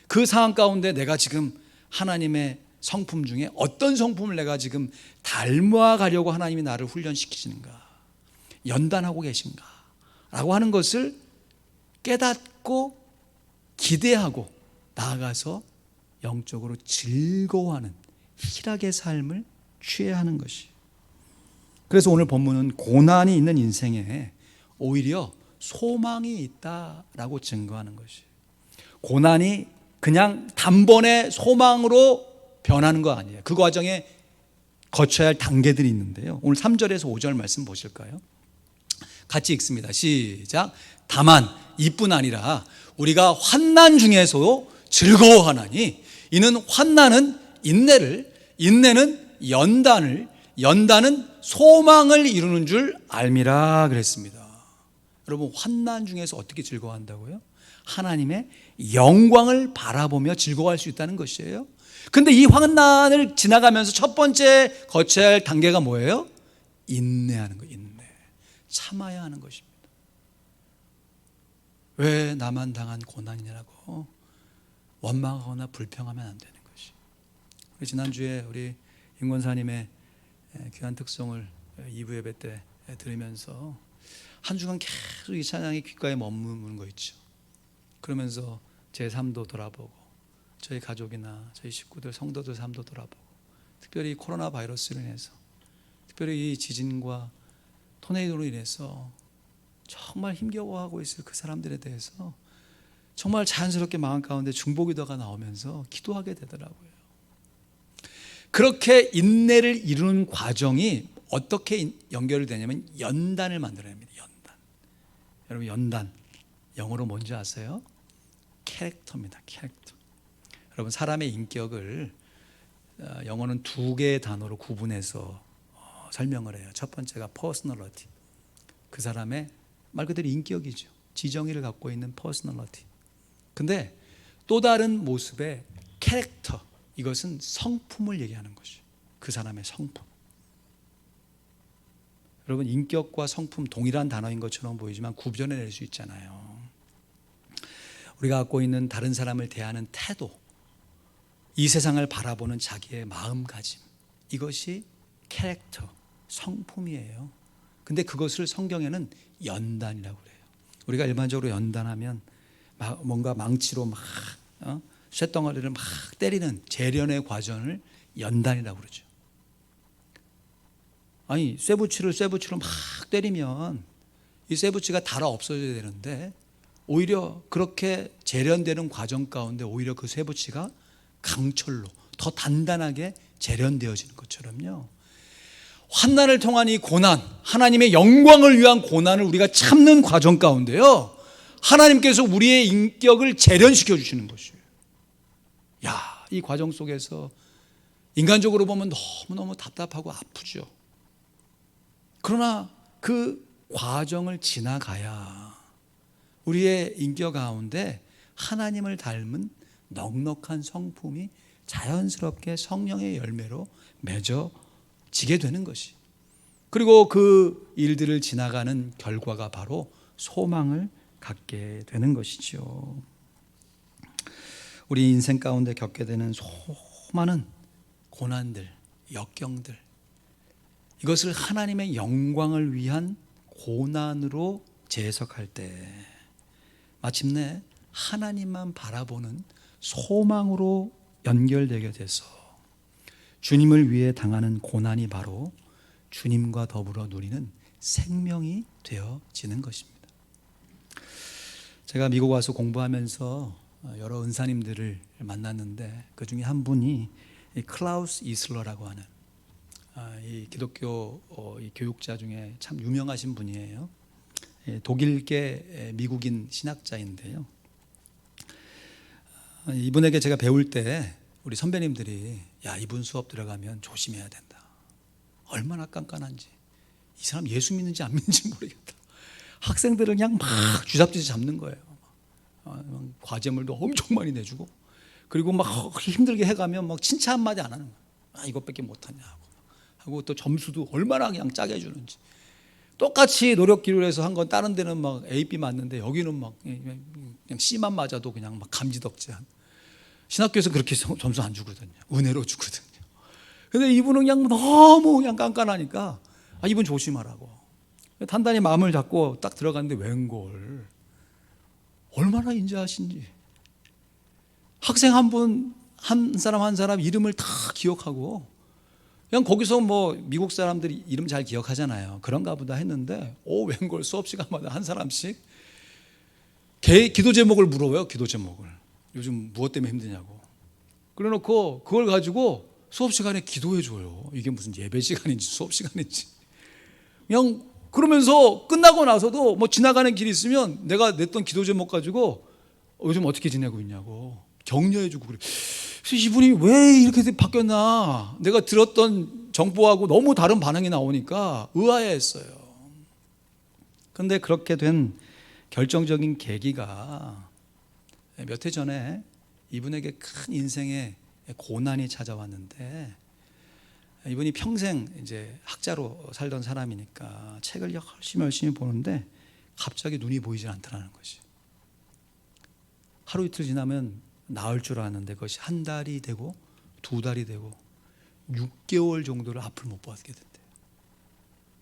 그 상황 가운데 내가 지금 하나님의 성품 중에 어떤 성품을 내가 지금 닮아 가려고 하나님이 나를 훈련시키시는가, 연단하고 계신가 라고 하는 것을 깨닫고 기대하고 나아가서 영적으로 즐거워하는 희락의 삶을 취해야 하는 것이. 그래서 오늘 본문은 고난이 있는 인생에 오히려 소망이 있다라고 증거하는 것이. 고난이 그냥 단번에 소망으로 변하는 거 아니에요. 그 과정에 거쳐야 할 단계들이 있는데요, 오늘 3절에서 5절 말씀 보실까요? 같이 읽습니다. 시작. 다만 이뿐 아니라 우리가 환난 중에서도 즐거워하나니 이는 환난은 인내를, 인내는 연단을, 연단은 소망을 이루는 줄 알미라 그랬습니다. 여러분, 환난 중에서 어떻게 즐거워한다고요? 하나님의 영광을 바라보며 즐거워할 수 있다는 것이에요. 근데 이 환난을 지나가면서 첫 번째 거쳐야 할 단계가 뭐예요? 인내하는 거예요. 인내. 참아야 하는 것입니다. 왜 나만 당한 고난이냐고 원망하거나 불평하면 안 되는 것이. 지난주에 우리 임권사님의 귀한 특송을 2부 예배 때 들으면서 한 주간 계속 이 찬양이 귓가에 머무는 거 있죠. 그러면서 제 삶도 돌아보고 저희 가족이나 저희 식구들, 성도들 삶도 돌아보고, 특별히 코로나 바이러스로 인해서, 특별히 이 지진과 토네이도로 인해서 정말 힘겨워하고 있을 그 사람들에 대해서 정말 자연스럽게 마음 가운데 중보기도가 나오면서 기도하게 되더라고요. 그렇게 인내를 이루는 과정이 어떻게 연결이 되냐면 연단을 만들어냅니다. 연단. 여러분, 연단 영어로 뭔지 아세요? 캐릭터입니다. 캐릭터. 여러분, 사람의 인격을 영어는 두 개의 단어로 구분해서 설명을 해요. 첫 번째가 personality. 그 사람의 말 그대로 인격이죠. 지정의를 갖고 있는 personality. 근데 또 다른 모습의 캐릭터, 이것은 성품을 얘기하는 것이죠. 그 사람의 성품. 여러분, 인격과 성품 동일한 단어인 것처럼 보이지만 구별해낼 수 있잖아요. 우리가 갖고 있는 다른 사람을 대하는 태도, 이 세상을 바라보는 자기의 마음가짐, 이것이 캐릭터, 성품이에요. 근데 그것을 성경에는 연단이라고 그래요. 우리가 일반적으로 연단하면 뭔가 망치로 막 쇳덩어리를 막 때리는 재련의 과정을 연단이라고 그러죠. 아니, 쇠붙이를 막 때리면 이 쇠붙이가 닳아 없어져야 되는데, 오히려 그렇게 재련되는 과정 가운데 오히려 그 쇠붙이가 강철로 더 단단하게 재련되어지는 것처럼요, 환난을 통한 이 고난, 하나님의 영광을 위한 고난을 우리가 참는 과정 가운데요, 하나님께서 우리의 인격을 재련시켜 주시는 것이에요. 야, 이 과정 속에서 인간적으로 보면 너무너무 답답하고 아프죠. 그러나 그 과정을 지나가야 우리의 인격 가운데 하나님을 닮은 넉넉한 성품이 자연스럽게 성령의 열매로 맺어지게 되는 것이, 그리고 그 일들을 지나가는 결과가 바로 소망을 갖게 되는 것이죠. 우리 인생 가운데 겪게 되는 수많은 고난들, 역경들, 이것을 하나님의 영광을 위한 고난으로 재해석할 때 마침내 하나님만 바라보는 소망으로 연결되게 돼서 주님을 위해 당하는 고난이 바로 주님과 더불어 누리는 생명이 되어지는 것입니다. 제가 미국 와서 공부하면서 여러 은사님들을 만났는데, 그 중에 한 분이 클라우스 이슬러라고 하는 이 기독교 이 교육자 중에 참 유명하신 분이에요. 독일계 미국인 신학자인데요. 이분에게 제가 배울 때 우리 선배님들이, 야, 이분 수업 들어가면 조심해야 된다. 얼마나 깐깐한지. 이 사람 예수 믿는지 안 믿는지 모르겠다. 학생들을 그냥 막 쥐잡듯이 잡는 거예요. 과제물도 엄청 많이 내주고, 그리고 막 힘들게 해가면 막 칭찬 한마디 안 하는 거예요. 아, 이것밖에 못하냐 하고 또 점수도 얼마나 그냥 짜게 주는지. 똑같이 노력 기울여서 한 건 다른 데는 막 A, B 맞는데 여기는 막 그냥 C만 맞아도 그냥 막 감지덕지한. 신학교에서 그렇게 점수 안 주거든요. 은혜로 주거든요. 근데 이분은 그냥 너무 그냥 깐깐하니까, 아, 이분 조심하라고 단단히 마음을 잡고 딱 들어갔는데, 웬걸 얼마나 인자하신지. 학생 한 사람 이름을 다 기억하고, 그냥 거기서 뭐 미국 사람들이 이름 잘 기억하잖아요. 그런가 보다 했는데, 웬걸 수업 시간마다 한 사람씩 기도 제목을 물어요. 기도 제목을. 요즘 무엇 때문에 힘드냐고. 그래놓고 그걸 가지고 수업 시간에 기도해 줘요. 이게 무슨 예배 시간인지 수업 시간인지. 그냥 그러면서 끝나고 나서도 뭐 지나가는 길이 있으면 내가 냈던 기도 제목 가지고 요즘 어떻게 지내고 있냐고 격려해 주고 그래. 그래서 이분이 왜 이렇게 바뀌었나, 내가 들었던 정보하고 너무 다른 반응이 나오니까 의아해했어요. 그런데 그렇게 된 결정적인 계기가 몇 해 전에 이분에게 큰 인생의 고난이 찾아왔는데, 이분이 평생 이제 학자로 살던 사람이니까 책을 열심히 보는데 갑자기 눈이 보이지 않더라는 것이. 하루 이틀 지나면 나을 줄 알았는데 그것이 한 달이 되고 두 달이 되고 6개월 정도를 앞을 못 보게 된대요.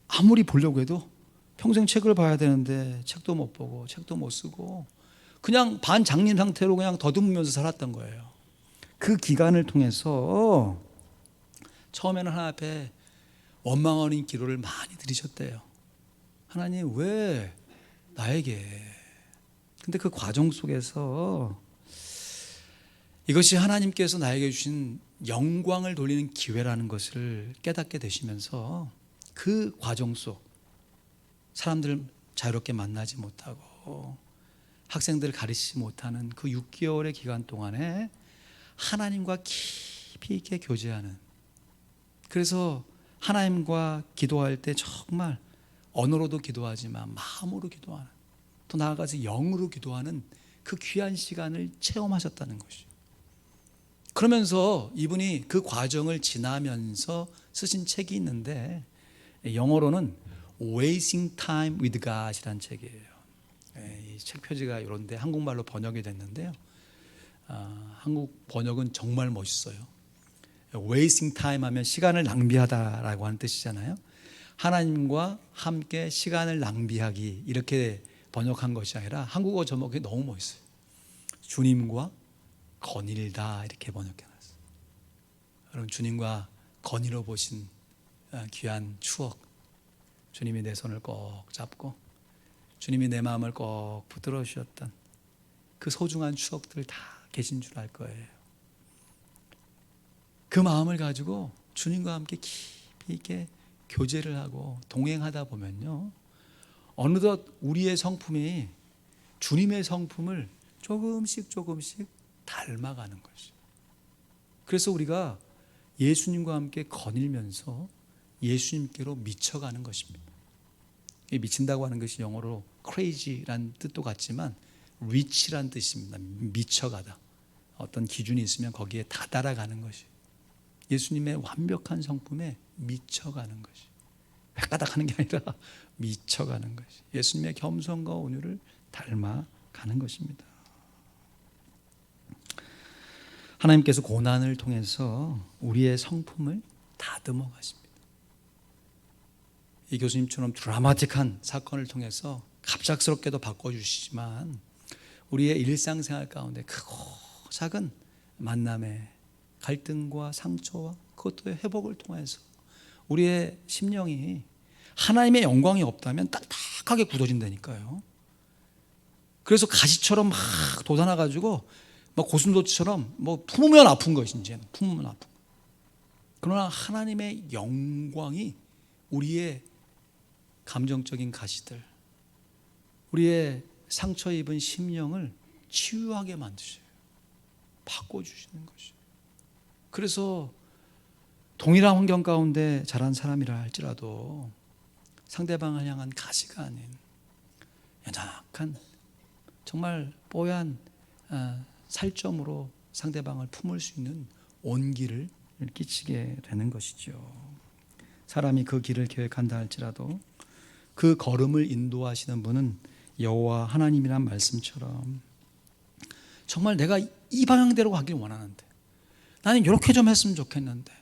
아무리 보려고 해도 평생 책을 봐야 되는데 책도 못 보고 책도 못 쓰고 그냥 반장님 상태로 그냥 더듬으면서 살았던 거예요. 그 기간을 통해서 처음에는 하나님 앞에 원망하는 기도를 많이 드리셨대요. 하나님 왜 나에게. 근데 그 과정 속에서 이것이 하나님께서 나에게 주신 영광을 돌리는 기회라는 것을 깨닫게 되시면서 그 과정 속 사람들을 자유롭게 만나지 못하고 학생들을 가르치지 못하는 그 6개월의 기간 동안에 하나님과 깊이 있게 교제하는, 그래서 하나님과 기도할 때 정말 언어로도 기도하지만 마음으로 기도하는, 또 나아가서 영으로 기도하는 그 귀한 시간을 체험하셨다는 것이죠. 그러면서 이분이 그 과정을 지나면서 쓰신 책이 있는데 영어로는 Wasting Time with God이라는 책이에요. 이 책 표지가 이런데 한국말로 번역이 됐는데요. 한국 번역은 정말 멋있어요. Wasting Time 하면 시간을 낭비하다라고 하는 뜻이잖아요. 하나님과 함께 시간을 낭비하기, 이렇게 번역한 것이 아니라 한국어 제목이 너무 멋있어요. 주님과 거닐다, 이렇게 번역해놨어요. 여러분, 주님과 거닐어 보신 귀한 추억, 주님이 내 손을 꼭 잡고 주님이 내 마음을 꼭 붙들어 주셨던 그 소중한 추억들 다 계신 줄 알 거예요. 그 마음을 가지고 주님과 함께 깊이 있게 교제를 하고 동행하다 보면요, 어느덧 우리의 성품이 주님의 성품을 조금씩 닮아가는 것이죠. 그래서 우리가 예수님과 함께 거닐면서 예수님께로 미쳐가는 것입니다. 이 미친다고 하는 것이 영어로 crazy라는 뜻도 같지만 reach라는 뜻입니다. 미쳐가다. 어떤 기준이 있으면 거기에 다다라가는 것이, 예수님의 완벽한 성품에 미쳐가는 것이, 획가닥하는 게 아니라 미쳐가는 것이, 예수님의 겸손과 온유를 닮아가는 것입니다. 하나님께서 고난을 통해서 우리의 성품을 다듬어 가십니다. 이 교수님처럼 드라마틱한 사건을 통해서 갑작스럽게도 바꿔주시지만 우리의 일상생활 가운데 크고 작은 만남의 갈등과 상처와 그것도의 회복을 통해서 우리의 심령이 하나님의 영광이 없다면 딱딱하게 굳어진다니까요. 그래서 가시처럼 막 돋아나가지고 막 고슴도치처럼 뭐 품으면 아픈 것이, 이제는 품으면 아픈. 그러나 하나님의 영광이 우리의 감정적인 가시들, 우리의 상처 입은 심령을 치유하게 만드셔요. 바꿔주시는 것이에요. 그래서 동일한 환경 가운데 자란 사람이라 할지라도 상대방을 향한 가시가 아닌 연약한 정말 뽀얀 살점으로 상대방을 품을 수 있는 온기를 끼치게 되는 것이죠. 사람이 그 길을 계획한다 할지라도 그 걸음을 인도하시는 분은 여호와 하나님이란 말씀처럼 정말 내가 이 방향대로 가길 원하는데, 나는 이렇게 좀 했으면 좋겠는데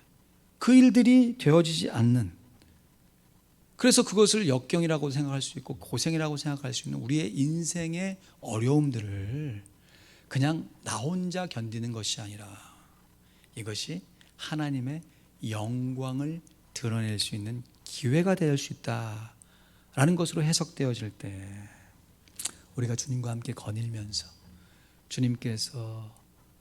그 일들이 되어지지 않는, 그래서 그것을 역경이라고 생각할 수 있고 고생이라고 생각할 수 있는 우리의 인생의 어려움들을 그냥 나 혼자 견디는 것이 아니라 이것이 하나님의 영광을 드러낼 수 있는 기회가 될 수 있다라는 것으로 해석되어질 때 우리가 주님과 함께 거닐면서 주님께서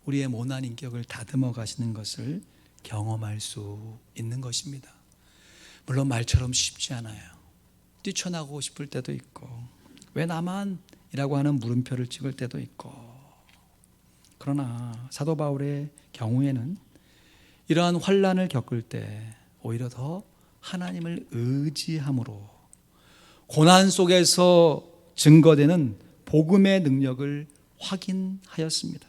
우리의 모난 인격을 다듬어 가시는 것을 경험할 수 있는 것입니다. 물론 말처럼 쉽지 않아요. 뛰쳐나가고 싶을 때도 있고, 왜 나만? 이라고 하는 물음표를 찍을 때도 있고, 그러나 사도 바울의 경우에는 이러한 환난을 겪을 때 오히려 더 하나님을 의지함으로 고난 속에서 증거되는 복음의 능력을 확인하였습니다.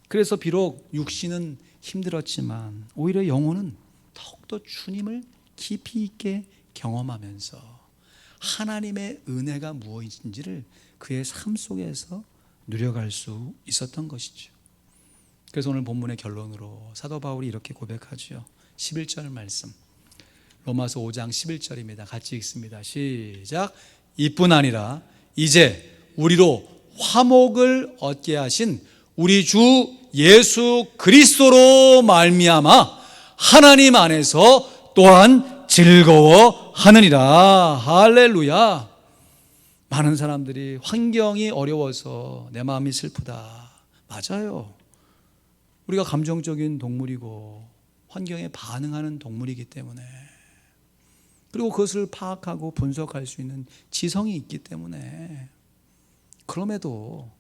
그래서 비록 육신은 힘들었지만 오히려 영혼은 더욱더 주님을 깊이 있게 경험하면서 하나님의 은혜가 무엇인지를 그의 삶 속에서 누려갈 수 있었던 것이죠. 그래서 오늘 본문의 결론으로 사도 바울이 이렇게 고백하죠. 11절 말씀, 로마서 5장 11절입니다. 같이 읽습니다. 시작. 이뿐 아니라 이제 우리로 화목을 얻게 하신 우리 주 예수 그리스도로 말미암아 하나님 안에서 또한 즐거워하느니라. 할렐루야. 많은 사람들이 환경이 어려워서 내 마음이 슬프다. 맞아요. 우리가 감정적인 동물이고 환경에 반응하는 동물이기 때문에, 그리고 그것을 파악하고 분석할 수 있는 지성이 있기 때문에, 그럼에도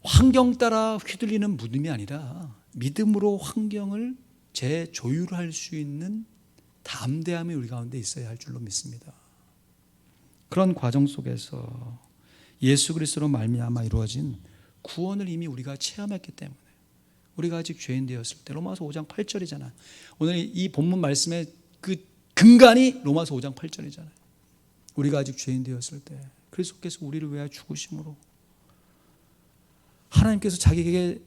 환경 따라 휘둘리는 믿음이 아니라 믿음으로 환경을 재조율할 수 있는 담대함이 우리 가운데 있어야 할 줄로 믿습니다. 그런 과정 속에서 예수 그리스도로 말미암아 이루어진 구원을 이미 우리가 체험했기 때문에, 우리가 아직 죄인 되었을 때, 로마서 5장 8절이잖아요. 오늘 이 본문 말씀의 그 근간이 로마서 5장 8절이잖아요. 우리가 아직 죄인 되었을 때 그리스도께서 우리를 위하여 죽으심으로 하나님께서 자기에게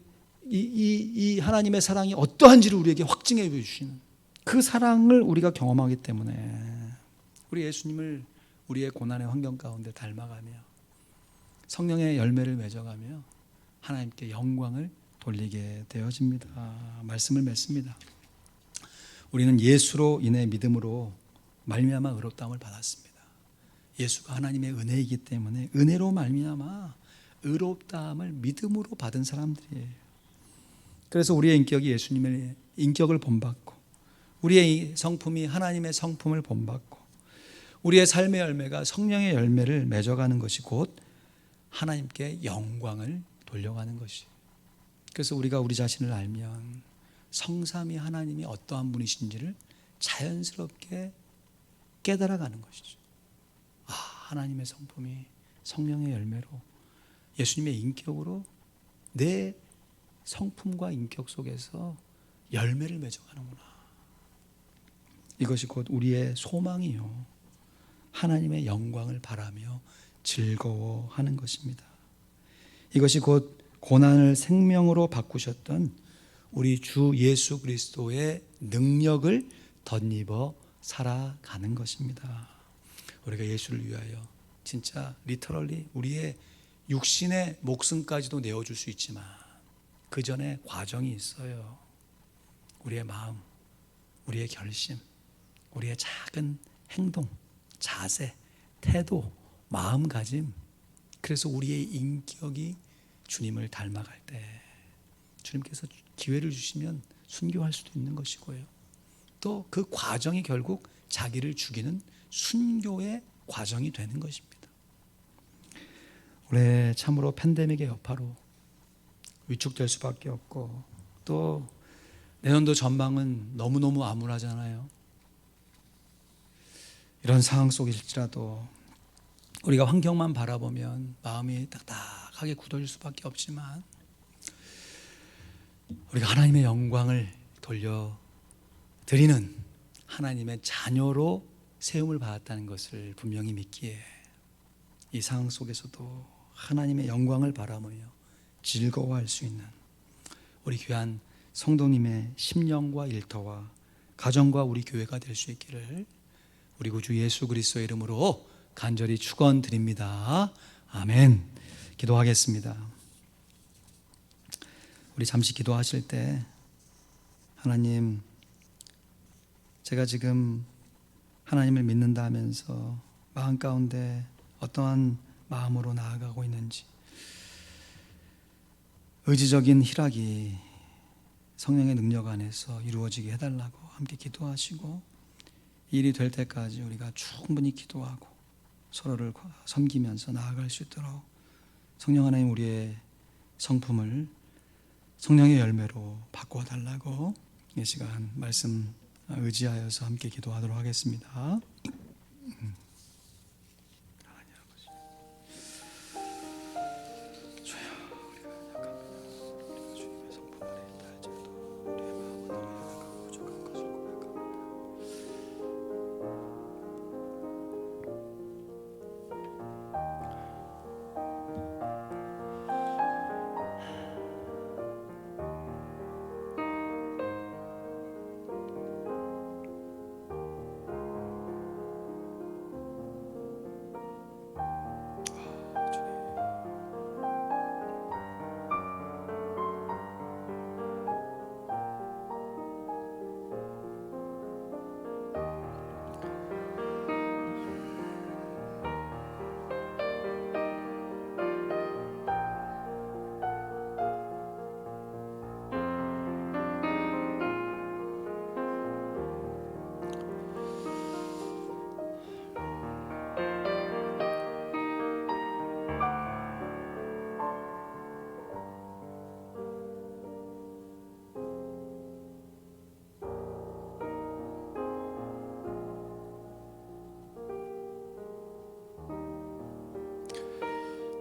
이 하나님의 사랑이 어떠한지를 우리에게 확증해 주시는 그 사랑을 우리가 경험하기 때문에 우리 예수님을 우리의 고난의 환경 가운데 닮아가며 성령의 열매를 맺어가며 하나님께 영광을 돌리게 되어집니다. 말씀을 맺습니다. 우리는 예수로 인해 믿음으로 말미암아 의롭다함을 받았습니다. 예수가 하나님의 은혜이기 때문에 은혜로 말미암아 의롭다함을 믿음으로 받은 사람들이에요. 그래서 우리의 인격이 예수님의 인격을 본받고, 우리의 성품이 하나님의 성품을 본받고, 우리의 삶의 열매가 성령의 열매를 맺어가는 것이 곧 하나님께 영광을 돌려가는 것이에요. 그래서 우리가 우리 자신을 알면 성삼위 하나님이 어떠한 분이신지를 자연스럽게 깨달아가는 것이죠. 아, 하나님의 성품이 성령의 열매로 예수님의 인격으로 내 성품과 인격 속에서 열매를 맺어가는구나. 이것이 곧 우리의 소망이요, 하나님의 영광을 바라며 즐거워하는 것입니다. 이것이 곧 고난을 생명으로 바꾸셨던 우리 주 예수 그리스도의 능력을 덧입어 살아가는 것입니다. 우리가 예수를 위하여 진짜 리터럴리 우리의 육신의 목숨까지도 내어줄 수 있지만 그 전에 과정이 있어요. 우리의 마음, 우리의 결심, 우리의 작은 행동, 자세, 태도, 마음가짐, 그래서 우리의 인격이 주님을 닮아갈 때 주님께서 기회를 주시면 순교할 수도 있는 것이고요, 또 그 과정이 결국 자기를 죽이는 순교의 과정이 되는 것입니다. 올해 참으로 팬데믹의 여파로 위축될 수밖에 없고, 또 내년도 전망은 너무너무 암울하잖아요. 이런 상황 속일지라도 우리가 환경만 바라보면 마음이 딱딱하게 굳어질 수밖에 없지만, 우리가 하나님의 영광을 돌려드리는 하나님의 자녀로 세움을 받았다는 것을 분명히 믿기에 이 상황 속에서도 하나님의 영광을 바라보며 즐거워할 수 있는 우리 귀한 성도님의 심령과 일터와 가정과 우리 교회가 될 수 있기를 우리 구주 예수 그리스도의 이름으로 간절히 축원드립니다. 아멘. 기도하겠습니다. 우리 잠시 기도하실 때, 하나님, 제가 지금 하나님을 믿는다 하면서 마음 가운데 어떠한 마음으로 나아가고 있는지, 의지적인 희락이 성령의 능력 안에서 이루어지게 해달라고 함께 기도하시고, 일이 될 때까지 우리가 충분히 기도하고 서로를 섬기면서 나아갈 수 있도록 성령 하나님 우리의 성품을 성령의 열매로 바꾸어 달라고 이 시간 말씀 의지하여서 함께 기도하도록 하겠습니다.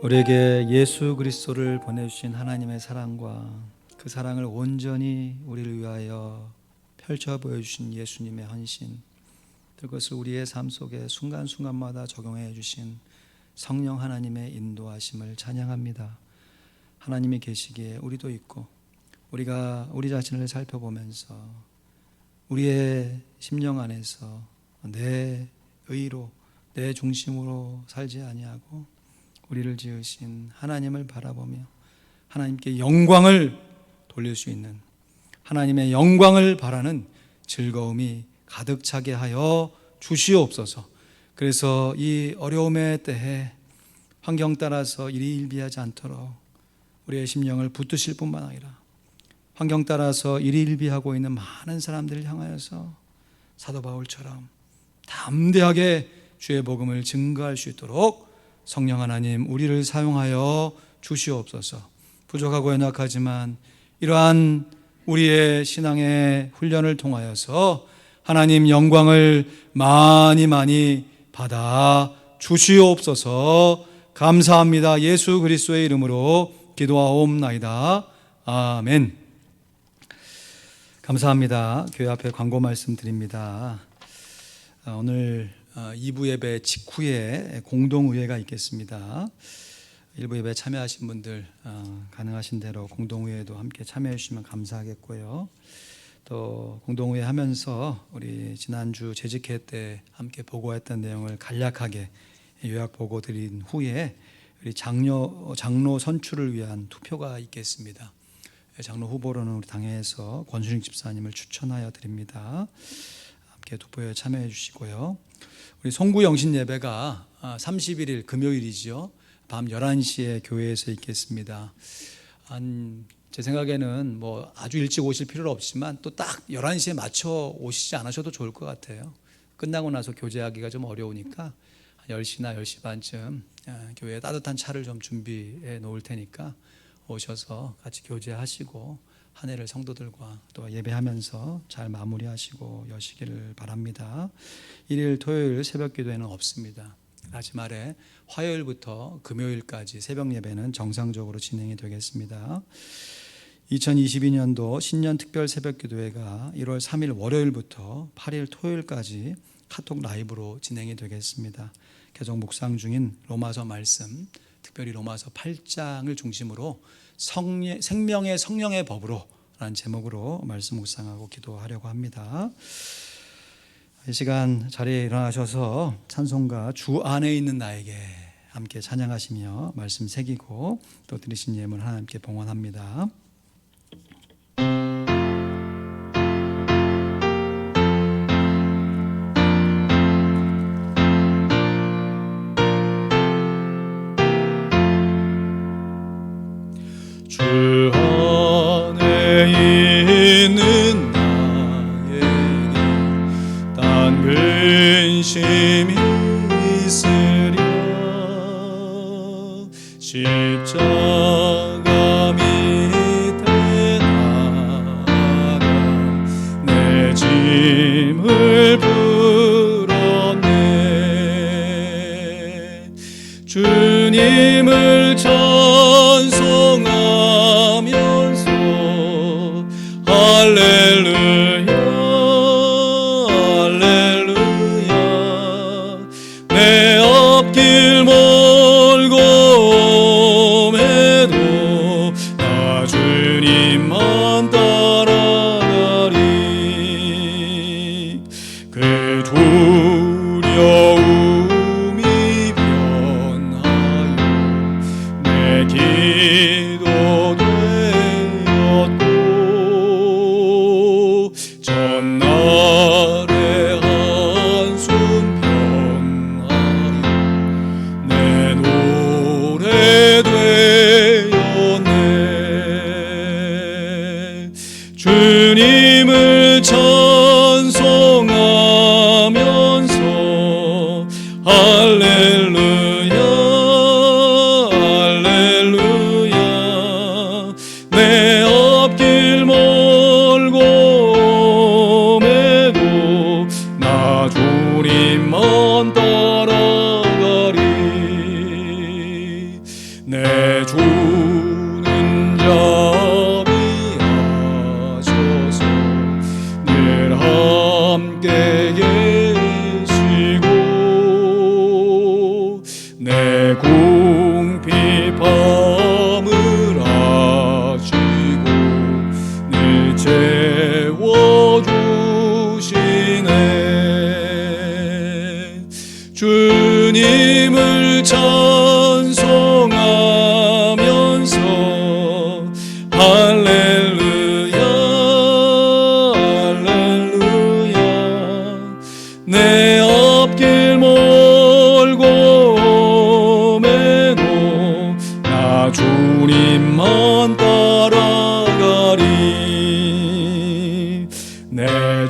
우리에게 예수 그리스도를 보내주신 하나님의 사랑과 그 사랑을 온전히 우리를 위하여 펼쳐 보여주신 예수님의 헌신, 그것을 우리의 삶 속에 순간순간마다 적용해 주신 성령 하나님의 인도하심을 찬양합니다. 하나님이 계시기에 우리도 있고, 우리가 우리 자신을 살펴보면서 우리의 심령 안에서 내 의로, 내 중심으로 살지 아니하고 우리를 지으신 하나님을 바라보며 하나님께 영광을 돌릴 수 있는, 하나님의 영광을 바라는 즐거움이 가득 차게 하여 주시옵소서. 그래서 이 어려움의 때에 환경 따라서 일희일비하지 않도록 우리의 심령을 붙드실 뿐만 아니라 환경 따라서 일희일비하고 있는 많은 사람들을 향하여서 사도 바울처럼 담대하게 주의 복음을 증거할 수 있도록 성령 하나님 우리를 사용하여 주시옵소서. 부족하고 연약하지만 이러한 우리의 신앙의 훈련을 통하여서 하나님 영광을 많이 받아 주시옵소서. 감사합니다. 예수 그리스도의 이름으로 기도하옵나이다. 아멘. 감사합니다. 교회 앞에 광고 말씀 드립니다. 오늘 2부 예배 직후에 공동의회가 있겠습니다. 1부 예배 참여하신 분들 가능하신 대로 공동의회도 함께 참여해 주시면 감사하겠고요. 또 공동의회 하면서 우리 지난주 재직회 때 함께 보고했던 내용을 간략하게 요약 보고 드린 후에 우리 장로 선출을 위한 투표가 있겠습니다. 장로 후보로는 우리 당회에서 권순익 집사님을 추천하여 드립니다. 함께 투표에 참여해 주시고요. 우리 송구 영신 예배가 31일 금요일이죠. 밤 11시에 교회에서 있겠습니다. 제 생각에는 뭐 아주 일찍 오실 필요는 없지만 또 딱 11시에 맞춰 오시지 않으셔도 좋을 것 같아요. 끝나고 나서 교제하기가 좀 어려우니까 10시나 10시 반쯤 교회에 따뜻한 차를 좀 준비해 놓을 테니까 오셔서 같이 교제하시고 한 해를 성도들과 또 예배하면서 잘 마무리하시고 여시기를 바랍니다. 일요일 토요일 새벽 기도회는 없습니다. 다시 말해 화요일부터 금요일까지 새벽 예배는 정상적으로 진행이 되겠습니다. 2022년도 신년 특별 새벽 기도회가 1월 3일 월요일부터 8일 토요일까지 카톡 라이브로 진행이 되겠습니다. 개정 묵상 중인 로마서 말씀, 특별히 로마서 8장을 중심으로 생명의 성령의 법으로 라는 제목으로 말씀 묵상하고 기도하려고 합니다. 이 시간 자리에 일어나셔서 찬송가 주 안에 있는 나에게 함께 찬양하시며 말씀 새기고 또 드리신 예물 하나님께 봉헌합니다. 주 안에 있는 나에게 딴 근심이 있으랴. 십자가 밑에 나가 내 짐을 풀었네. 주님을 찬송하면서 할렐루야 할렐루야. 내 앞길 멀고 험해도 나 주님만 따라가리. 그 두려움이 변하여 내 기도 되었고 전날의 한숨 변하여 내 노래 되었네. 주님을 찬송하면서 할렐루야 할렐루야. 내 앞길 멀고 험해도 나 주님만 따라가리.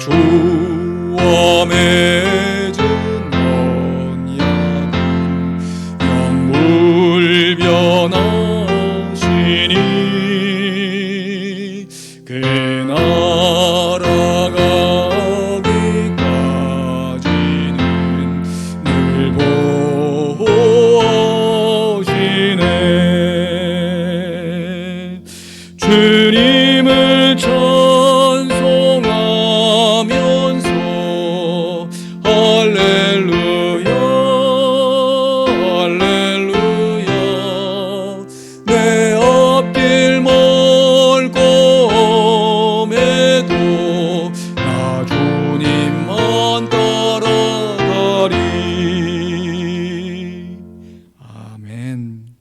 주와 맺은 언약은 영불변하시니 그 나라 가기까지는 늘 보호하시네. 주님을 찬송하면서 할렐루야 할렐루야 내 앞길 멀고 험해도 나 주님만 따라가리. 아멘.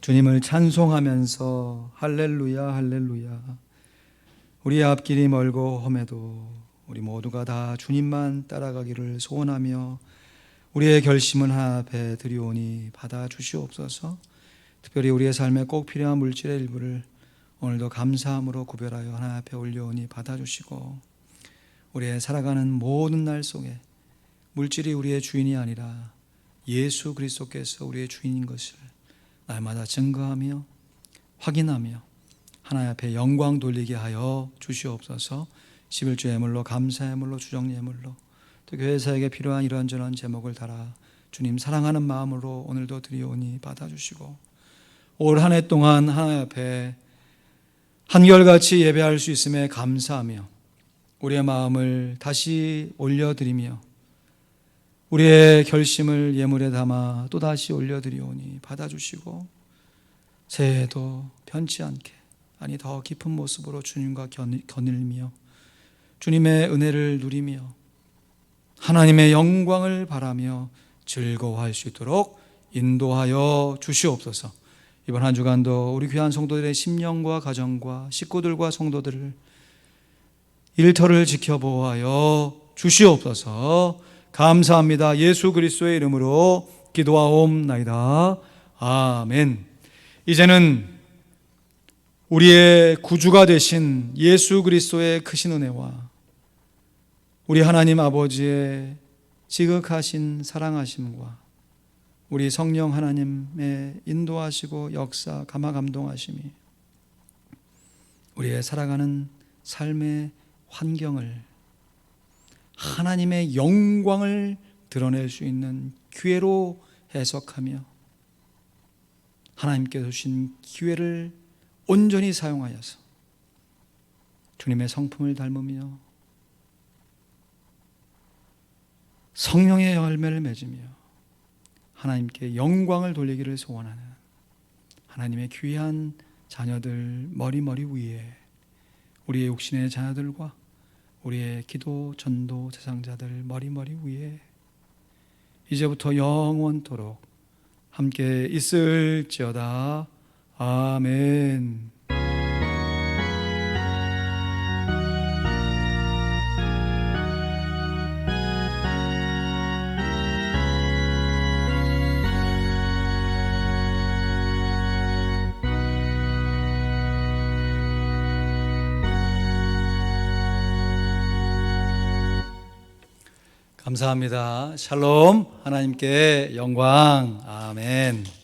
주님을 찬송하면서 할렐루야 할렐루야. 우리의 앞길이 멀고 험해도 우리 모두가 다 주님만 따라가기를 소원하며 우리의 결심은 하나 앞에 드리오니 받아주시옵소서. 특별히 우리의 삶에 꼭 필요한 물질의 일부를 오늘도 감사함으로 구별하여 하나 앞에 올려오니 받아주시고, 우리의 살아가는 모든 날 속에 물질이 우리의 주인이 아니라 예수 그리스도께서 우리의 주인인 것을 날마다 증거하며 확인하며 하나님 앞에 영광 돌리게 하여 주시옵소서. 11조 예물로, 감사 예물로, 주정 예물로, 또 교회사에게 필요한 이런저런 제목을 달아 주님 사랑하는 마음으로 오늘도 드리오니 받아주시고, 올 한 해 동안 하나님 앞에 한결같이 예배할 수 있음에 감사하며 우리의 마음을 다시 올려드리며 우리의 결심을 예물에 담아 또다시 올려드리오니 받아주시고, 새해에도 변치 않게, 아니 더 깊은 모습으로 주님과 거닐며 주님의 은혜를 누리며 하나님의 영광을 바라며 즐거워할 수 있도록 인도하여 주시옵소서. 이번 한 주간도 우리 귀한 성도들의 심령과 가정과 식구들과 성도들을 일터를 지켜보아여 주시옵소서. 감사합니다. 예수 그리스도의 이름으로 기도하옵나이다. 아멘. 이제는 우리의 구주가 되신 예수 그리스도의 크신 은혜와 우리 하나님 아버지의 지극하신 사랑하심과 우리 성령 하나님의 인도하시고 역사 감화 감동하심이 우리의 살아가는 삶의 환경을 하나님의 영광을 드러낼 수 있는 기회로 해석하며 하나님께서 주신 기회를 온전히 사용하여서 주님의 성품을 닮으며 성령의 열매를 맺으며 하나님께 영광을 돌리기를 소원하는 하나님의 귀한 자녀들 머리 위에 우리의 육신의 자녀들과 우리의 기도 전도 대상자들 머리 위에 이제부터 영원토록 함께 있을지어다. 아멘. 감사합니다. 샬롬. 하나님께 영광. 아멘.